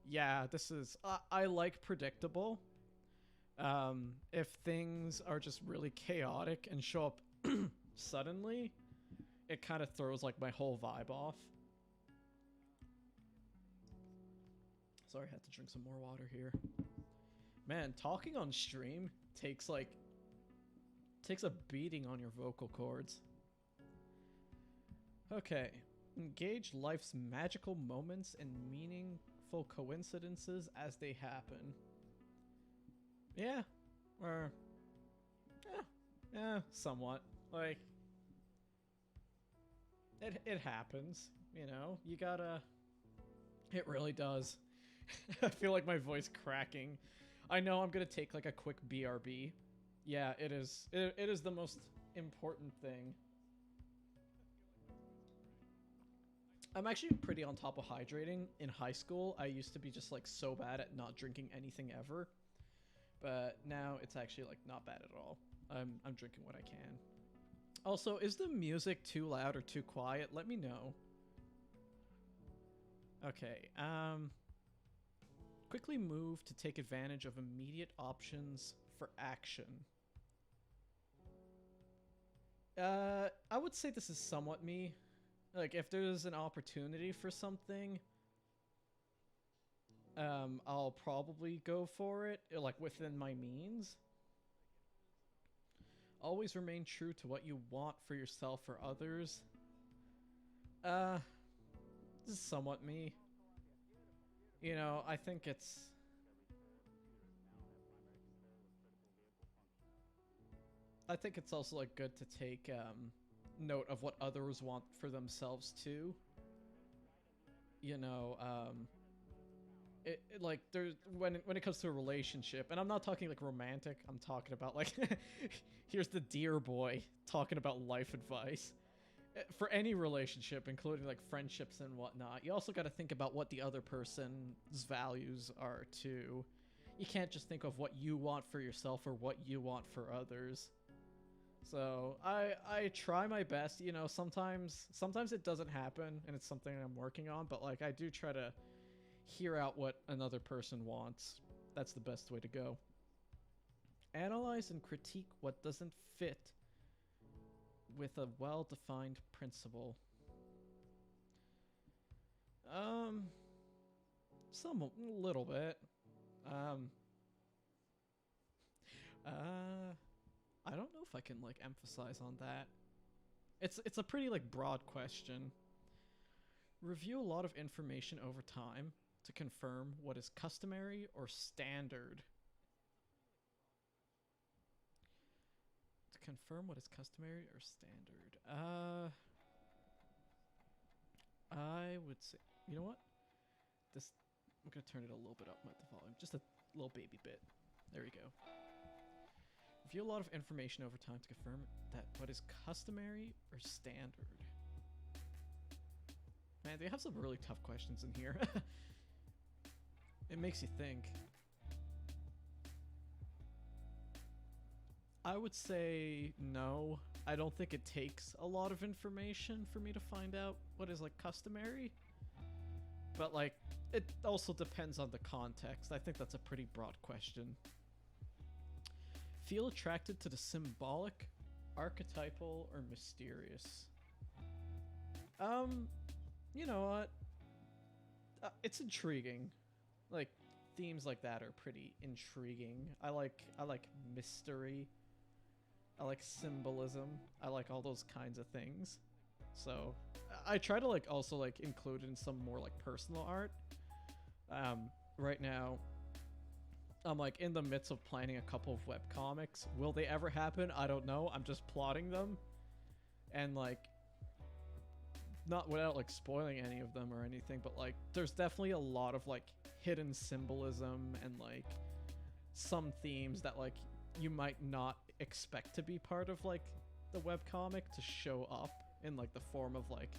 Yeah, this is... I like predictable. If things are just really chaotic and show up suddenly, it kind of throws like my whole vibe off. Sorry, I had to drink some more water here. Man, talking on stream takes a beating on your vocal cords. Okay. Engage life's magical moments and meaningful coincidences as they happen. Yeah. Or... yeah, somewhat. Like... It happens, you know? You gotta... It really does. I feel like my voice cracking. I know I'm gonna take like a quick BRB. Yeah, it is. It is the most important thing. I'm actually pretty on top of hydrating. In high school, I used to be just like so bad at not drinking anything ever. But now it's actually like not bad at all. I'm drinking what I can. Also, is the music too loud or too quiet? Let me know. Okay, quickly move to take advantage of immediate options for action. I would say this is somewhat me. Like, if there's an opportunity for something, I'll probably go for it, like, within my means. Always remain true to what you want for yourself or others. This is somewhat me. You know, I think it's... I think it's also, like, good to take, note of what others want for themselves, too. You know, like, there's... When it comes to a relationship, and I'm not talking, like, romantic, I'm talking about, like... Here's the dear boy talking about life advice. For any relationship, including like friendships and whatnot, you also got to think about what the other person's values are too. You can't just think of what you want for yourself or what you want for others. So I try my best, you know, sometimes it doesn't happen and it's something I'm working on, but like I do try to hear out what another person wants. That's the best way to go. Analyze and critique what doesn't fit with a well-defined principle. Some a little bit. I don't know if I can like emphasize on that. It's a pretty like broad question. Review a lot of information over time to confirm what is customary or standard. Confirm what is customary or standard. I would say, you know what? I'm gonna turn it a little bit up with the volume, just a little baby bit. There we go. Review a lot of information over time to confirm that what is customary or standard. Man, they have some really tough questions in here. It makes you think. I would say no. I don't think it takes a lot of information for me to find out what is like customary. But like, it also depends on the context. I think that's a pretty broad question. Feel attracted to the symbolic, archetypal, or mysterious? You know what? It's intriguing. Like, themes like that are pretty intriguing. I like mystery. I like symbolism. I like all those kinds of things. So I try to like also like include in some more like personal art. Right now, I'm like in the midst of planning a couple of webcomics. Will they ever happen? I don't know. I'm just plotting them. And like, not without like spoiling any of them or anything, but like there's definitely a lot of like hidden symbolism and like some themes that like you might not expect to be part of like the webcomic to show up in like the form of like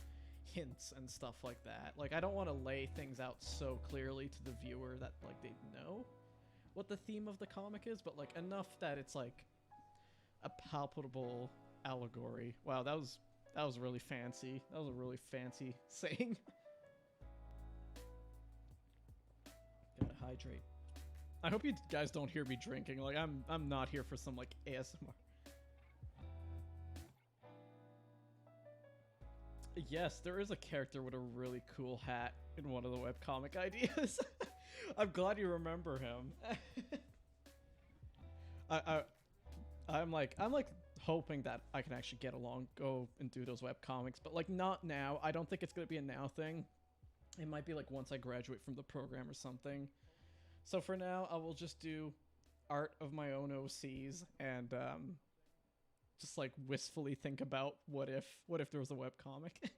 hints and stuff like that. Like I don't want to lay things out so clearly to the viewer that like they know what the theme of the comic is, but like enough that it's like a palpable allegory. Wow, that was really fancy. That was a really fancy saying. Gotta hydrate. I hope you guys don't hear me drinking. Like I'm not here for some like ASMR. Yes, there is a character with a really cool hat in one of the webcomic ideas. I'm glad you remember him. I'm like hoping that I can actually get along, go and do those webcomics, but like not now. I don't think it's gonna be a now thing. It might be like once I graduate from the program or something. So for now, I will just do art of my own OCs and just like wistfully think about what if there was a webcomic.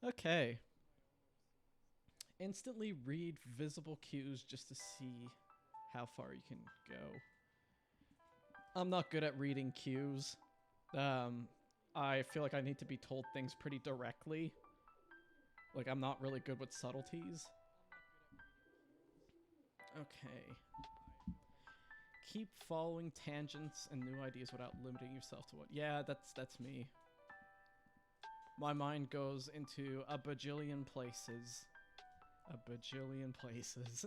Okay. Instantly read visible cues just to see how far you can go. I'm not good at reading cues. I feel like I need to be told things pretty directly. Like, I'm not really good with subtleties. Okay. Keep following tangents and new ideas without limiting yourself to what... Yeah, that's me. My mind goes into a bajillion places. A bajillion places.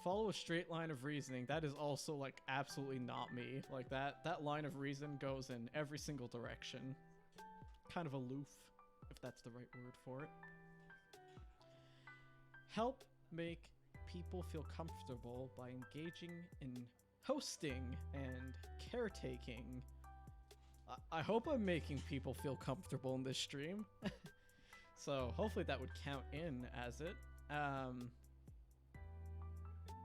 Follow a straight line of reasoning. That is also, like, absolutely not me. Like, that line of reason goes in every single direction. Kind of aloof, if that's the right word for it. Help make people feel comfortable by engaging in hosting and caretaking. I hope I'm making people feel comfortable in this stream. So hopefully that would count in as it.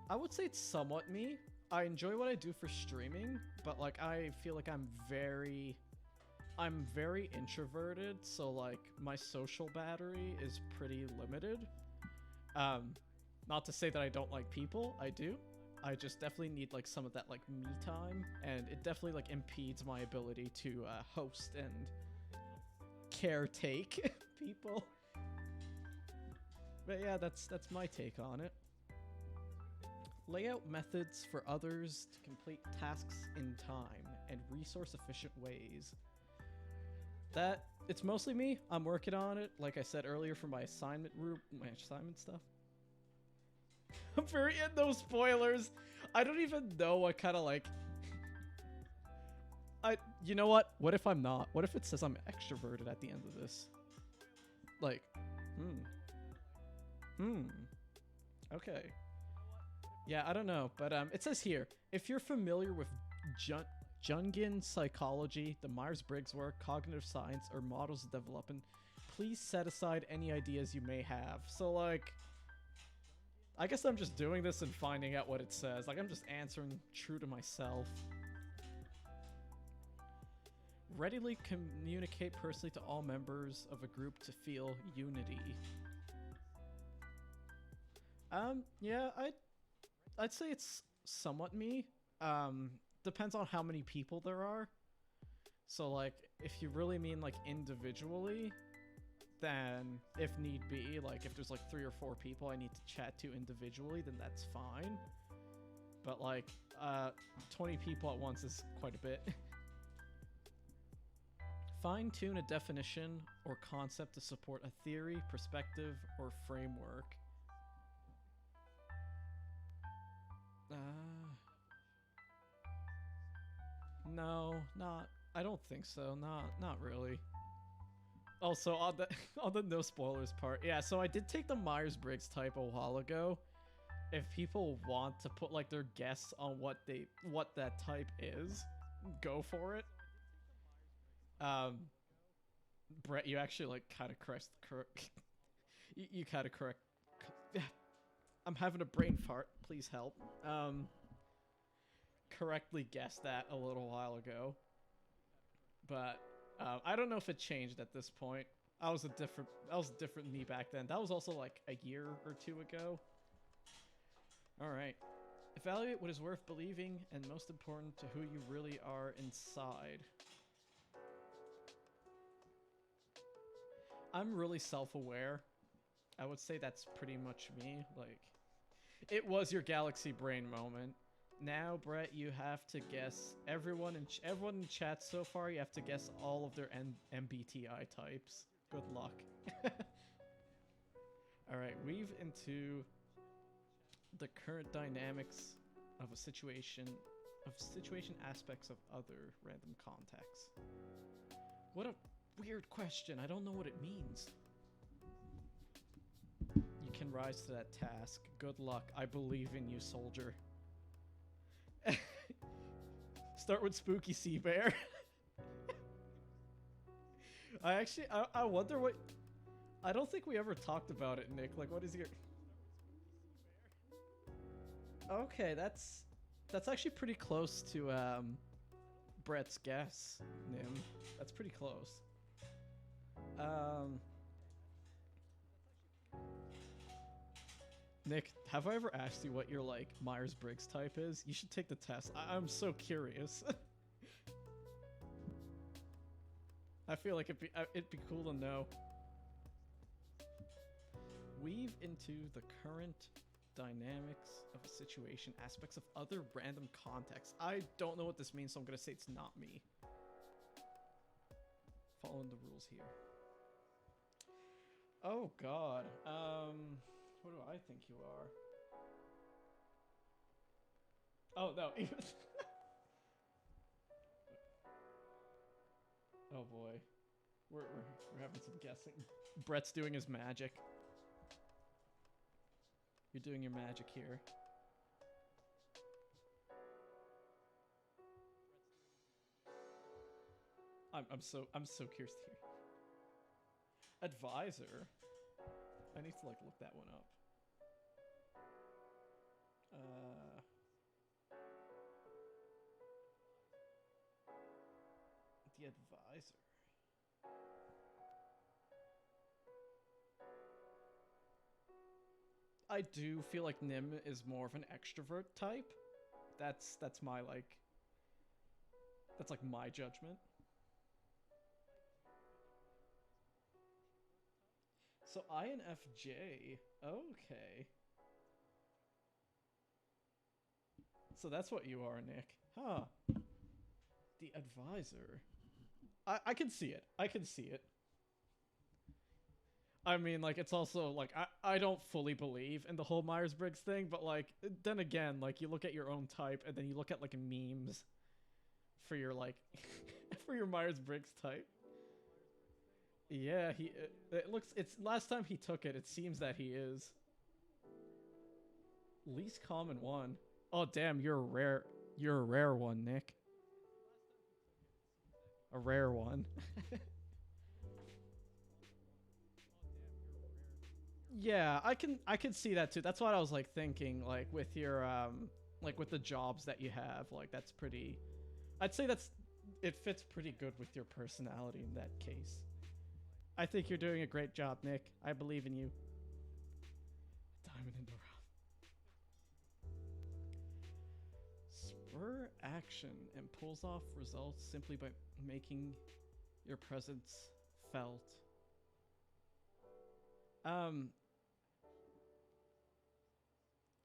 I would say it's somewhat me. I enjoy what I do for streaming, but like I feel like I'm very introverted, so like my social battery is pretty limited. Not to say that I don't like people, I do. I just definitely need like some of that like me time, and it definitely like impedes my ability to host and caretake people. But yeah, that's my take on it. Lay out methods for others to complete tasks in time and resource-efficient ways. That, it's mostly me. I'm working on it, like I said earlier, for my assignment stuff. I'm very no spoilers. I don't even know what kind of like... You know what? What if I'm not? What if it says I'm extroverted at the end of this? Like, Okay. Yeah, I don't know, but it says here, if you're familiar with Jungian psychology, the Myers-Briggs work, cognitive science, or models of development, please set aside any ideas you may have. So, like, I guess I'm just doing this and finding out what it says. Like, I'm just answering true to myself. Readily communicate personally to all members of a group to feel unity. Yeah, I'd say it's somewhat me. Depends on how many people there are. So, like, if you really mean, like, individually, then if need be, like, if there's, like, 3 or 4 people I need to chat to individually, then that's fine. But, like, 20 people at once is quite a bit. Fine-tune a definition or concept to support a theory, perspective, or framework. No, I don't think so. Not really. Also, on the no spoilers part, yeah, so I did take the Myers-Briggs type a while ago. If people want to put, like, their guess on what that type is, go for it. Brett, you actually, like, kind of correct. You kind of correct. I'm having a brain fart. Please help. Correctly guessed that a little while ago, but I don't know if it changed at this point. That was a different me back then. That was also like a year or 2 ago. All right. Evaluate what is worth believing and most important to who you really are inside. I'm really self-aware. I would say that's pretty much me. Like, it was your galaxy brain moment. Now, Brett, you have to guess everyone in chat so far. You have to guess all of their MBTI types. Good luck. All right, weave into the current dynamics of a situation aspects of other random contexts. What a weird question. I don't know what it means. You can rise to that task. Good luck. I believe in you, soldier. Start with Spooky Sea Bear. I wonder what... I don't think we ever talked about it, Nick. Like, what is your... Okay, that's actually pretty close to, Brett's guess, Nim. That's pretty close. Nick, have I ever asked you what your, like, Myers-Briggs type is? You should take the test. I'm so curious. I feel like it'd be cool to know. Weave into the current dynamics of a situation, aspects of other random contexts. I don't know what this means, so I'm gonna say it's not me. Following the rules here. Oh god. What do I think you are? Oh no. Oh boy. We're having some guessing. Brett's doing his magic. You're doing your magic here. I'm so curious to hear. Advisor. I need to like look that one up. The advisor. I do feel like Nim is more of an extrovert type. That's my like... That's like my judgment. So INFJ. Okay. So that's what you are, Nick. Huh. The advisor. I can see it. I can see it. I mean, like, it's also, like, I don't fully believe in the whole Myers-Briggs thing, but, like, then again, like, you look at your own type, and then you look at, like, memes for your, like, for your Myers-Briggs type. Yeah, it's, last time he took it, it seems that he is. Least common one. Oh, damn, you're a rare one, Nick. A rare one. Yeah, I can see that too. That's what I was like thinking, like with your like with the jobs that you have, like that's pretty, I'd say it fits pretty good with your personality in that case. I think you're doing a great job, Nick. I believe in you. Diamond in the rough. Spur action and pulls off results simply by making your presence felt.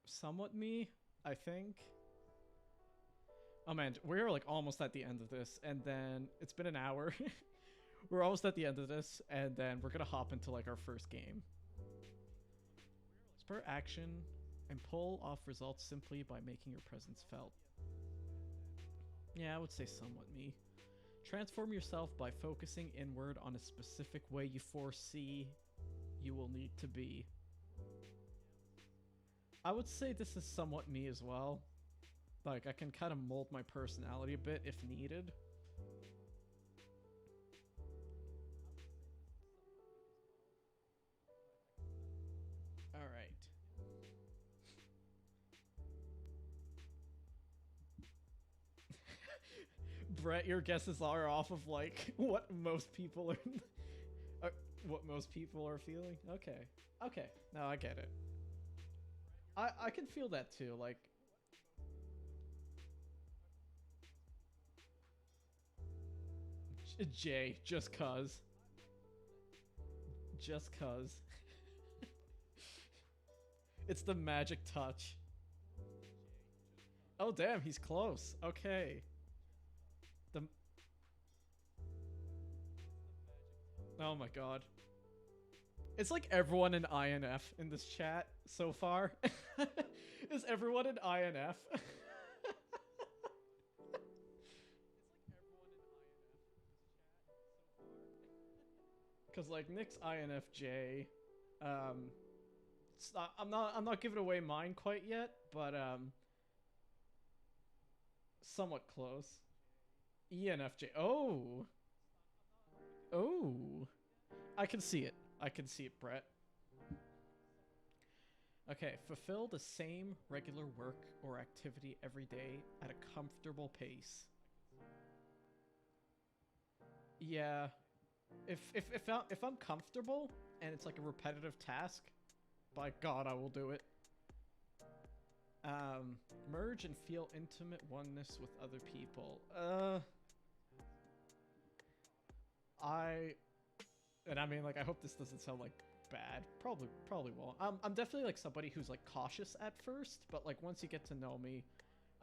Somewhat me, I think. Oh man, we're like almost at the end of this, and then it's been an hour. We're almost at the end of this, and then we're gonna hop into like our first game. Spur action and pull off results simply by making your presence felt. Yeah, I would say somewhat me. Transform yourself by focusing inward on a specific way you foresee you will need to be. I would say this is somewhat me as well. Like, I can kind of mold my personality a bit if needed. Alright. Brett, your guesses are off of, like, what most people what most people are feeling? Okay. Okay. No, I get it. I can feel that too, like... J, just cuz. Just cuz. It's the magic touch. Oh damn, he's close. Okay. Oh my god. It's like everyone in INF in this chat so far. Is everyone in INF? Cause like Nick's INFJ, I'm not giving away mine quite yet, but somewhat close. ENFJ. Oh. Oh. I can see it. I can see it, Brett. Okay, fulfill the same regular work or activity every day at a comfortable pace. Yeah. If I'm comfortable and it's like a repetitive task, by God, I will do it. Merge and feel intimate oneness with other people. I mean, like, I hope this doesn't sound like bad. Probably won't. I'm definitely like somebody who's like cautious at first, but like once you get to know me,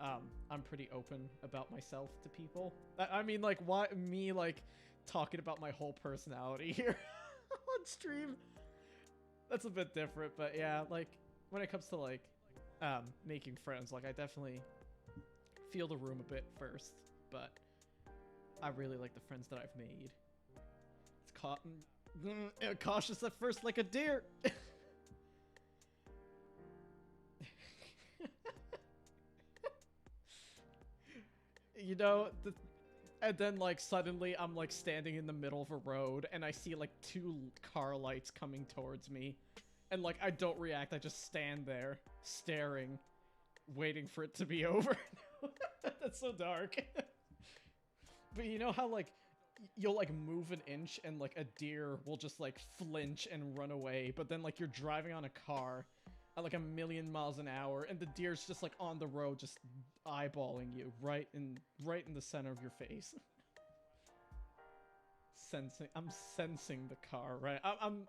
I'm pretty open about myself to people. I mean, like, why me like talking about my whole personality here on stream? That's a bit different, but yeah, like when it comes to like making friends, like I definitely feel the room a bit first, but I really like the friends that I've made. It's cautious at first like a deer. You know, and then like suddenly I'm like standing in the middle of a road and I see like 2 car lights coming towards me, and like I don't react, I just stand there staring, waiting for it to be over. That's so dark. But you know how like you'll like move an inch and like a deer will just like flinch and run away, but then like you're driving on a car at like 1,000,000 miles an hour and the deer's just like on the road just eyeballing you right in the center of your face. I'm sensing the car, right? I'm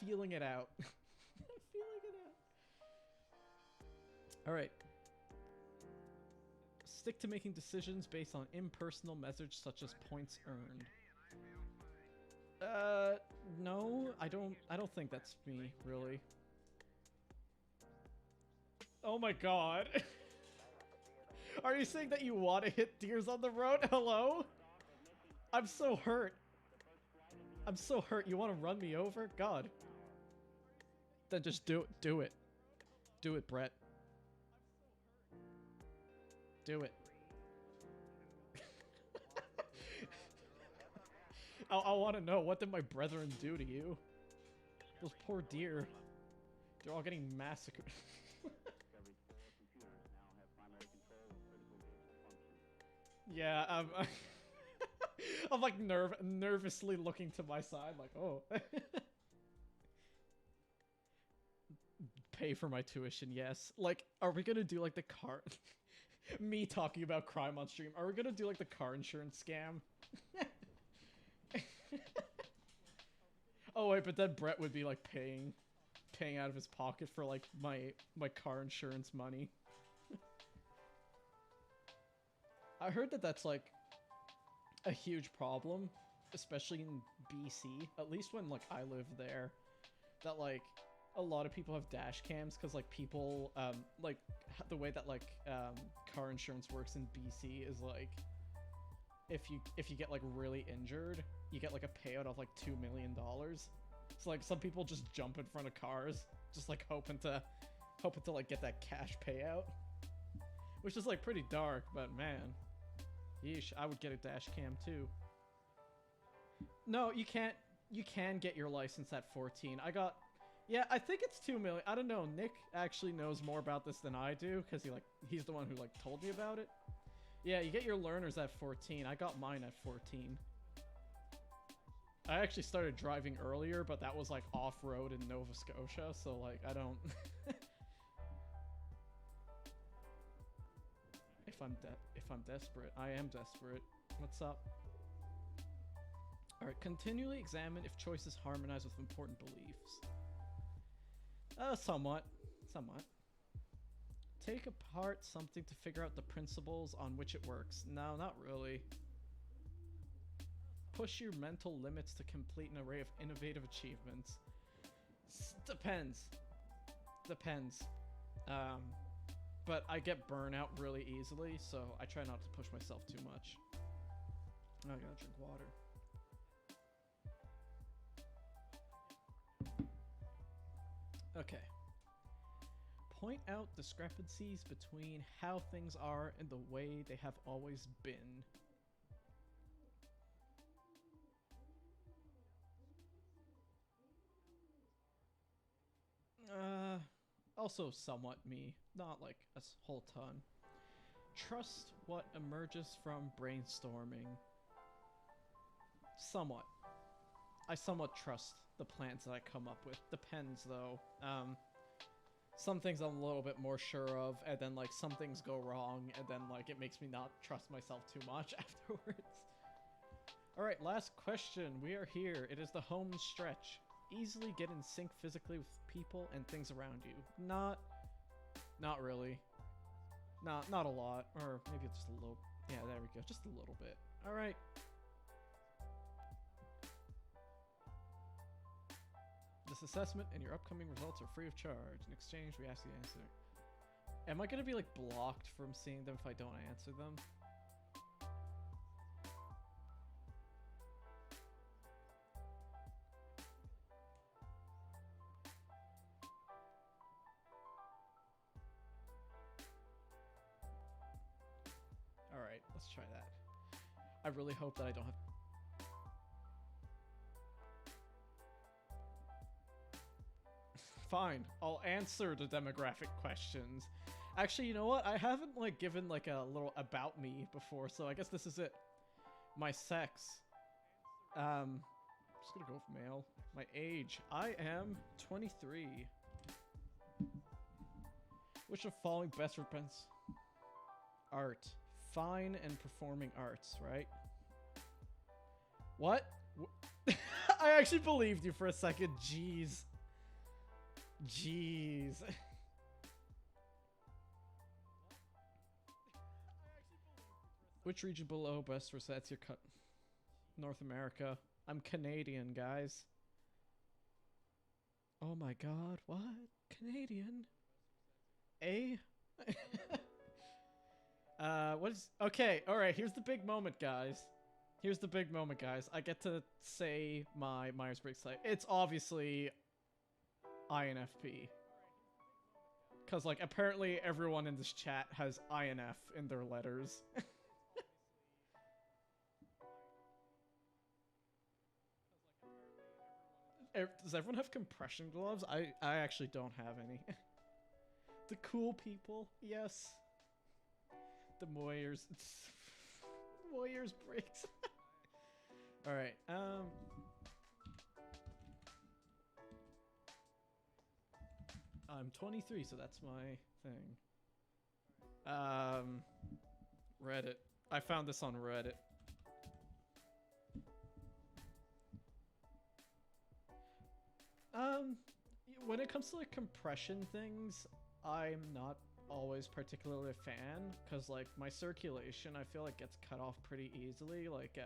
feeling it out. I'm feeling it out. All right. Stick to making decisions based on impersonal measures such as points earned. No, I don't think that's me, really. Oh my god. Are you saying that you want to hit deers on the road? Hello? I'm so hurt. I'm so hurt. You want to run me over? God. Then just do it. Do it. Do it, Brett. Do it. I want to know, what did my brethren do to you? Those poor deer. They're all getting massacred. Yeah, I'm like nervously looking to my side, like, oh. Pay for my tuition, yes. Like, are we gonna do like the car? Me talking about crime on stream. Are we gonna do like the car insurance scam? Oh wait, but then Brett would be like paying out of his pocket for like my car insurance money. I heard that that's like a huge problem, especially in BC, at least when like I live there, that like a lot of people have dash cams because like people like the way that like car insurance works in BC is like if you get like really injured, you get like a payout of like $2 million. So like some people just jump in front of cars, just like hoping to like get that cash payout, which is like pretty dark. But man, yeesh, I would get a dash cam too. No, you can't. You can get your license at 14. Yeah, I think it's 2 million. I don't know. Nick actually knows more about this than I do because he's the one who like told me about it. Yeah, you get your learners at 14. I got mine at 14. I actually started driving earlier, but that was like off-road in Nova Scotia, so like I don't. If I'm desperate, I am desperate. What's up? All right, continually examine if choices harmonize with important beliefs. Somewhat. Take apart something to figure out the principles on which it works. No, not really. Push your mental limits to complete an array of innovative achievements. Depends. But I get burnout really easily, so I try not to push myself too much. I gotta drink water. Okay. Point out discrepancies between how things are and the way they have always been. Also somewhat me, not like a whole ton. Trust what emerges from brainstorming. Somewhat. I somewhat trust the plans that I come up with. Depends though. Some things I'm a little bit more sure of, and then like some things go wrong, and then like it makes me not trust myself too much afterwards. Alright, last question. We are here. It is the home stretch. Easily get in sync physically with people and things around you. Not really. Not a lot. Or maybe just a little. Yeah, there we go. Just a little bit. Alright. This assessment and your upcoming results are free of charge. In exchange, we ask you to answer. Am I gonna be like blocked from seeing them if I don't answer them? Alright, let's try that. I really hope that I don't have... Fine, I'll answer the demographic questions. Actually, you know what? I haven't like given like a little about me before, so I guess this is it. My sex. Just gonna go with male. My age. I am 23. Which of following best represents art? Fine and performing arts, right? What? I actually believed you for a second. Jeez. Jeez. Which region below best resets your cut? North America. I'm Canadian, guys. Oh my god, what? Canadian? A? What is... Okay, alright, here's the big moment, guys. Here's the big moment, guys. I get to say my Myers-Briggs type. It's obviously INFP. Because, like, apparently everyone in this chat has INF in their letters. Does everyone have compression gloves? I actually don't have any. The cool people, yes. The Moyers. Moyers-Briggs. Alright, I'm 23, so that's my thing. Reddit. I found this on Reddit. When it comes to like compression things, I'm not always particularly a fan, because like my circulation I feel like gets cut off pretty easily. Like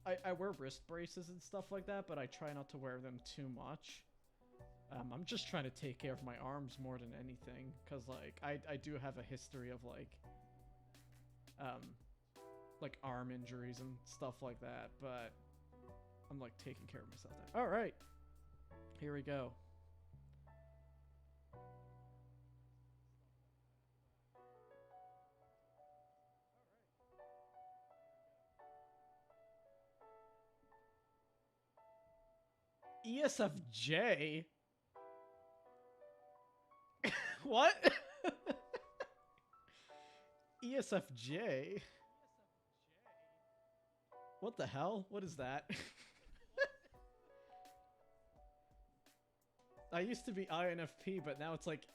I wear wrist braces and stuff like that, but I try not to wear them too much. I'm just trying to take care of my arms more than anything, because like I do have a history of like arm injuries and stuff like that, but I'm like taking care of myself now. All right, here we go. ESFJ? What? ESFJ? What the hell? What is that? I used to be INFP, but now it's like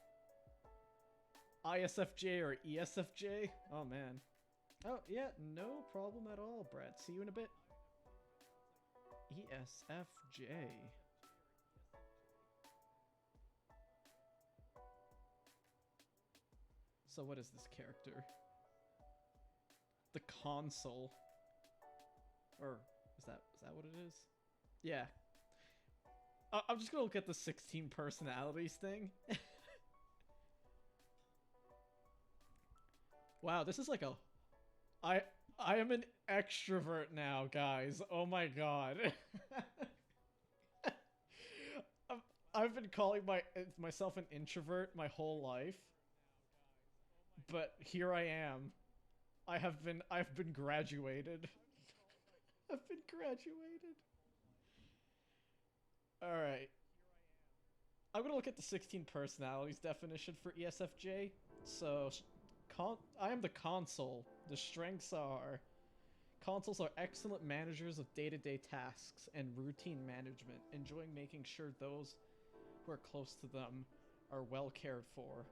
ISFJ or ESFJ. Oh, man. Oh, yeah, no problem at all, Brad. See you in a bit. ESFJ. So what is this character? The console. Or is that what it is? Yeah. I'm just gonna look at the 16 personalities thing. Wow, this is like a... I am an extrovert now, guys. Oh my god. I've been calling myself an introvert my whole life. But here I am. I've been graduated. I've been graduated. All right. I'm gonna look at the 16 personalities definition for ESFJ. So, I am the console. The strengths are: consoles are excellent managers of day-to-day tasks and routine management, enjoying making sure those who are close to them are well cared for.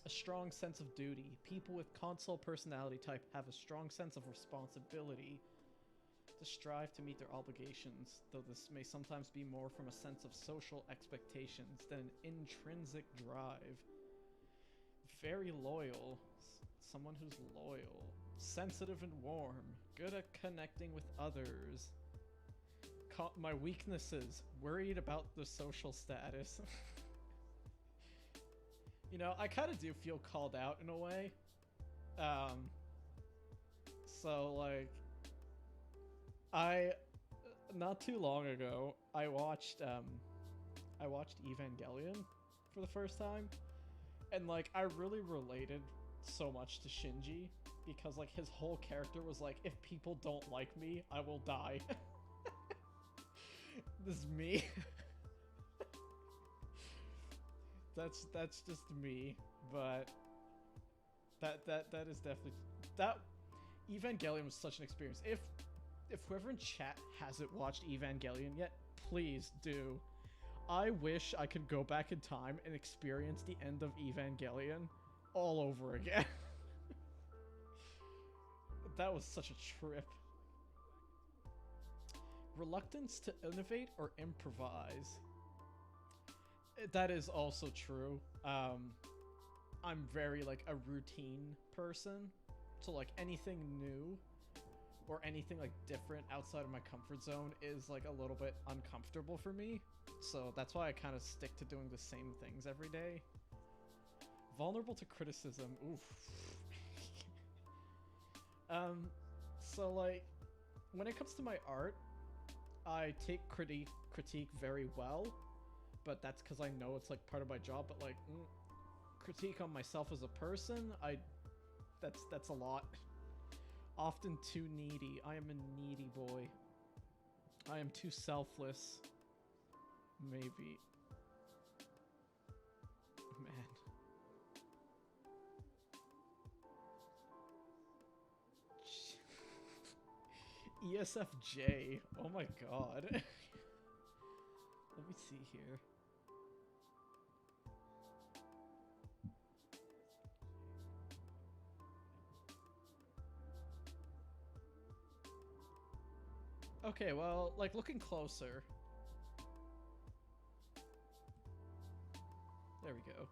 A strong sense of duty. People with console personality type have a strong sense of responsibility to strive to meet their obligations, though this may sometimes be more from a sense of social expectations than an intrinsic drive. Very loyal. Someone who's loyal. Sensitive and warm. Good at connecting with others. My weaknesses. Worried about the social status. You know, I kind of do feel called out in a way. So, like, not too long ago, I watched Evangelion for the first time. And, like, I really related so much to Shinji because, like, his whole character was like, if people don't like me, I will die. This is me. That's just me, but that is definitely that. Evangelion was such an experience. If whoever in chat hasn't watched Evangelion yet, please do. I wish I could go back in time and experience the end of Evangelion all over again. That was such a trip. Reluctance to innovate or improvise. That is also true. I'm very, like, a routine person. So, like, anything new or anything, like, different outside of my comfort zone is, like, a little bit uncomfortable for me. So that's why I kind of stick to doing the same things every day. Vulnerable to criticism. Oof. So, like, when it comes to my art, I take critique very well. But that's because I know it's, like, part of my job. But, like, critique on myself as a person, that's a lot. Often too needy. I am a needy boy. I am too selfless. Maybe. Man. ESFJ. Oh my god. Let me see here. Okay, well, like, looking closer. There we go.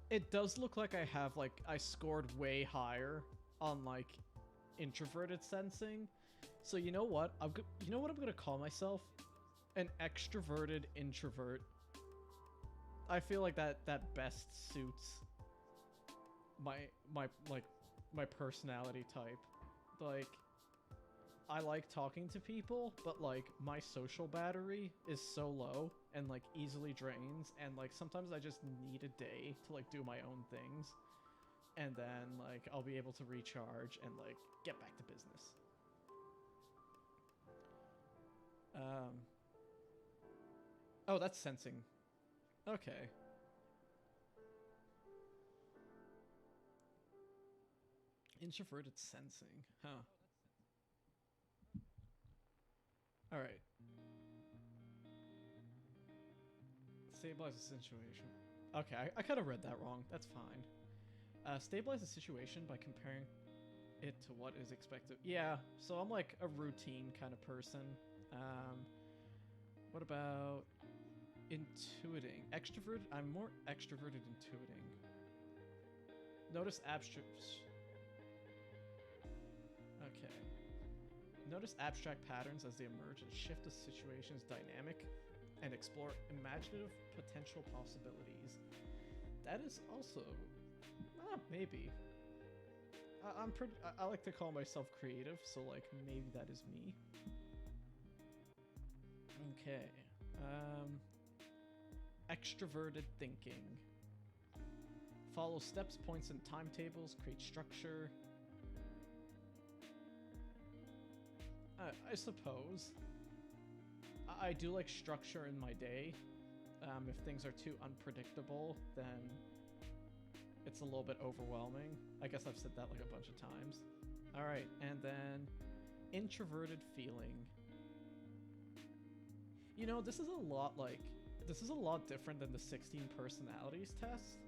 It does look like I have, like, I scored way higher on, like, introverted sensing. So you know what? You know what I'm gonna call myself? An extroverted introvert. I feel like that best suits my personality type. Like, I like talking to people, but, like, my social battery is so low and, like, easily drains, and, like, sometimes I just need a day to, like, do my own things, and then, like, I'll be able to recharge and, like, get back to business. Oh, that's sensing. Okay. Introverted sensing, huh? Alright. Stabilize the situation. Okay, I kind of read that wrong. That's fine. Stabilize the situation by comparing it to what is expected. Yeah, so I'm like a routine kind of person. What about intuiting? Extrovert? I'm more extroverted intuiting. Notice abstract... Okay. Notice abstract patterns as they emerge and shift the situation's dynamic and explore imaginative potential possibilities. That is also... maybe. I like to call myself creative, so, like, maybe that is me. Okay. Extroverted thinking. Follow steps, points, and timetables. Create structure. I suppose. I do like structure in my day. If things are too unpredictable, then it's a little bit overwhelming. I guess I've said that like a bunch of times. All right, and then introverted feeling. You know, this is a lot different than the 16 personalities test.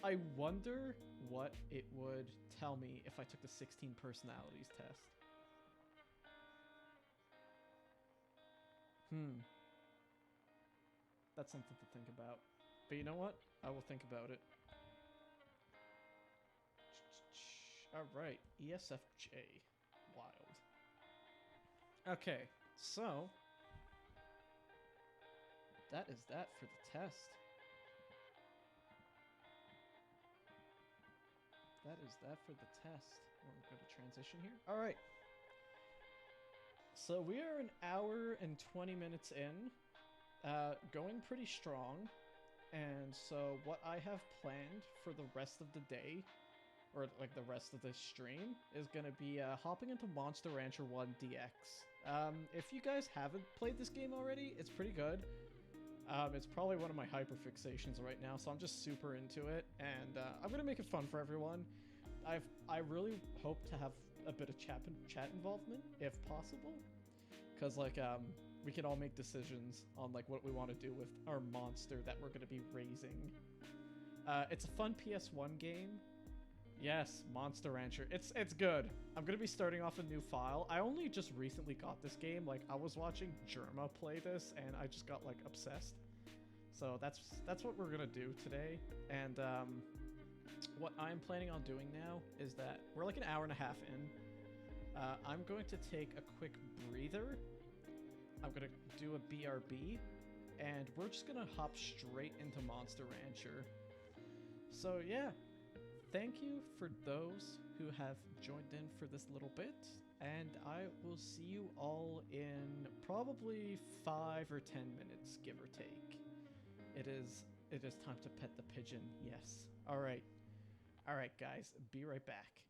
I wonder what it would tell me if I took the 16 personalities test. That's something to think about. But you know what? I will think about it. Alright, ESFJ. Wild. Okay, so that is that for the test. That is that for the test. Want to go to transition here? Alright. So we are an hour and 20 minutes in. Going pretty strong. And so what I have planned for the rest of the day, or like the rest of this stream, is going to be hopping into Monster Rancher 1 DX. If you guys haven't played this game already, it's pretty good. It's probably one of my hyperfixations right now, so I'm just super into it, and I'm going to make it fun for everyone. I really hope to have a bit of chat involvement, if possible, because like we can all make decisions on like what we want to do with our monster that we're going to be raising. It's a fun PS1 game. Yes, Monster Rancher. It's good. I'm going to be starting off a new file. I only just recently got this game. Like, I was watching Germa play this, and I just got, like, obsessed. So that's what we're going to do today. And what I'm planning on doing now is that we're, like, an hour and a half in. I'm going to take a quick breather. I'm going to do a BRB. And we're just going to hop straight into Monster Rancher. So, yeah. Thank you for those who have joined in for this little bit, and I will see you all in probably 5 or 10 minutes, give or take. It is time to pet the pigeon, yes. Alright, guys, be right back.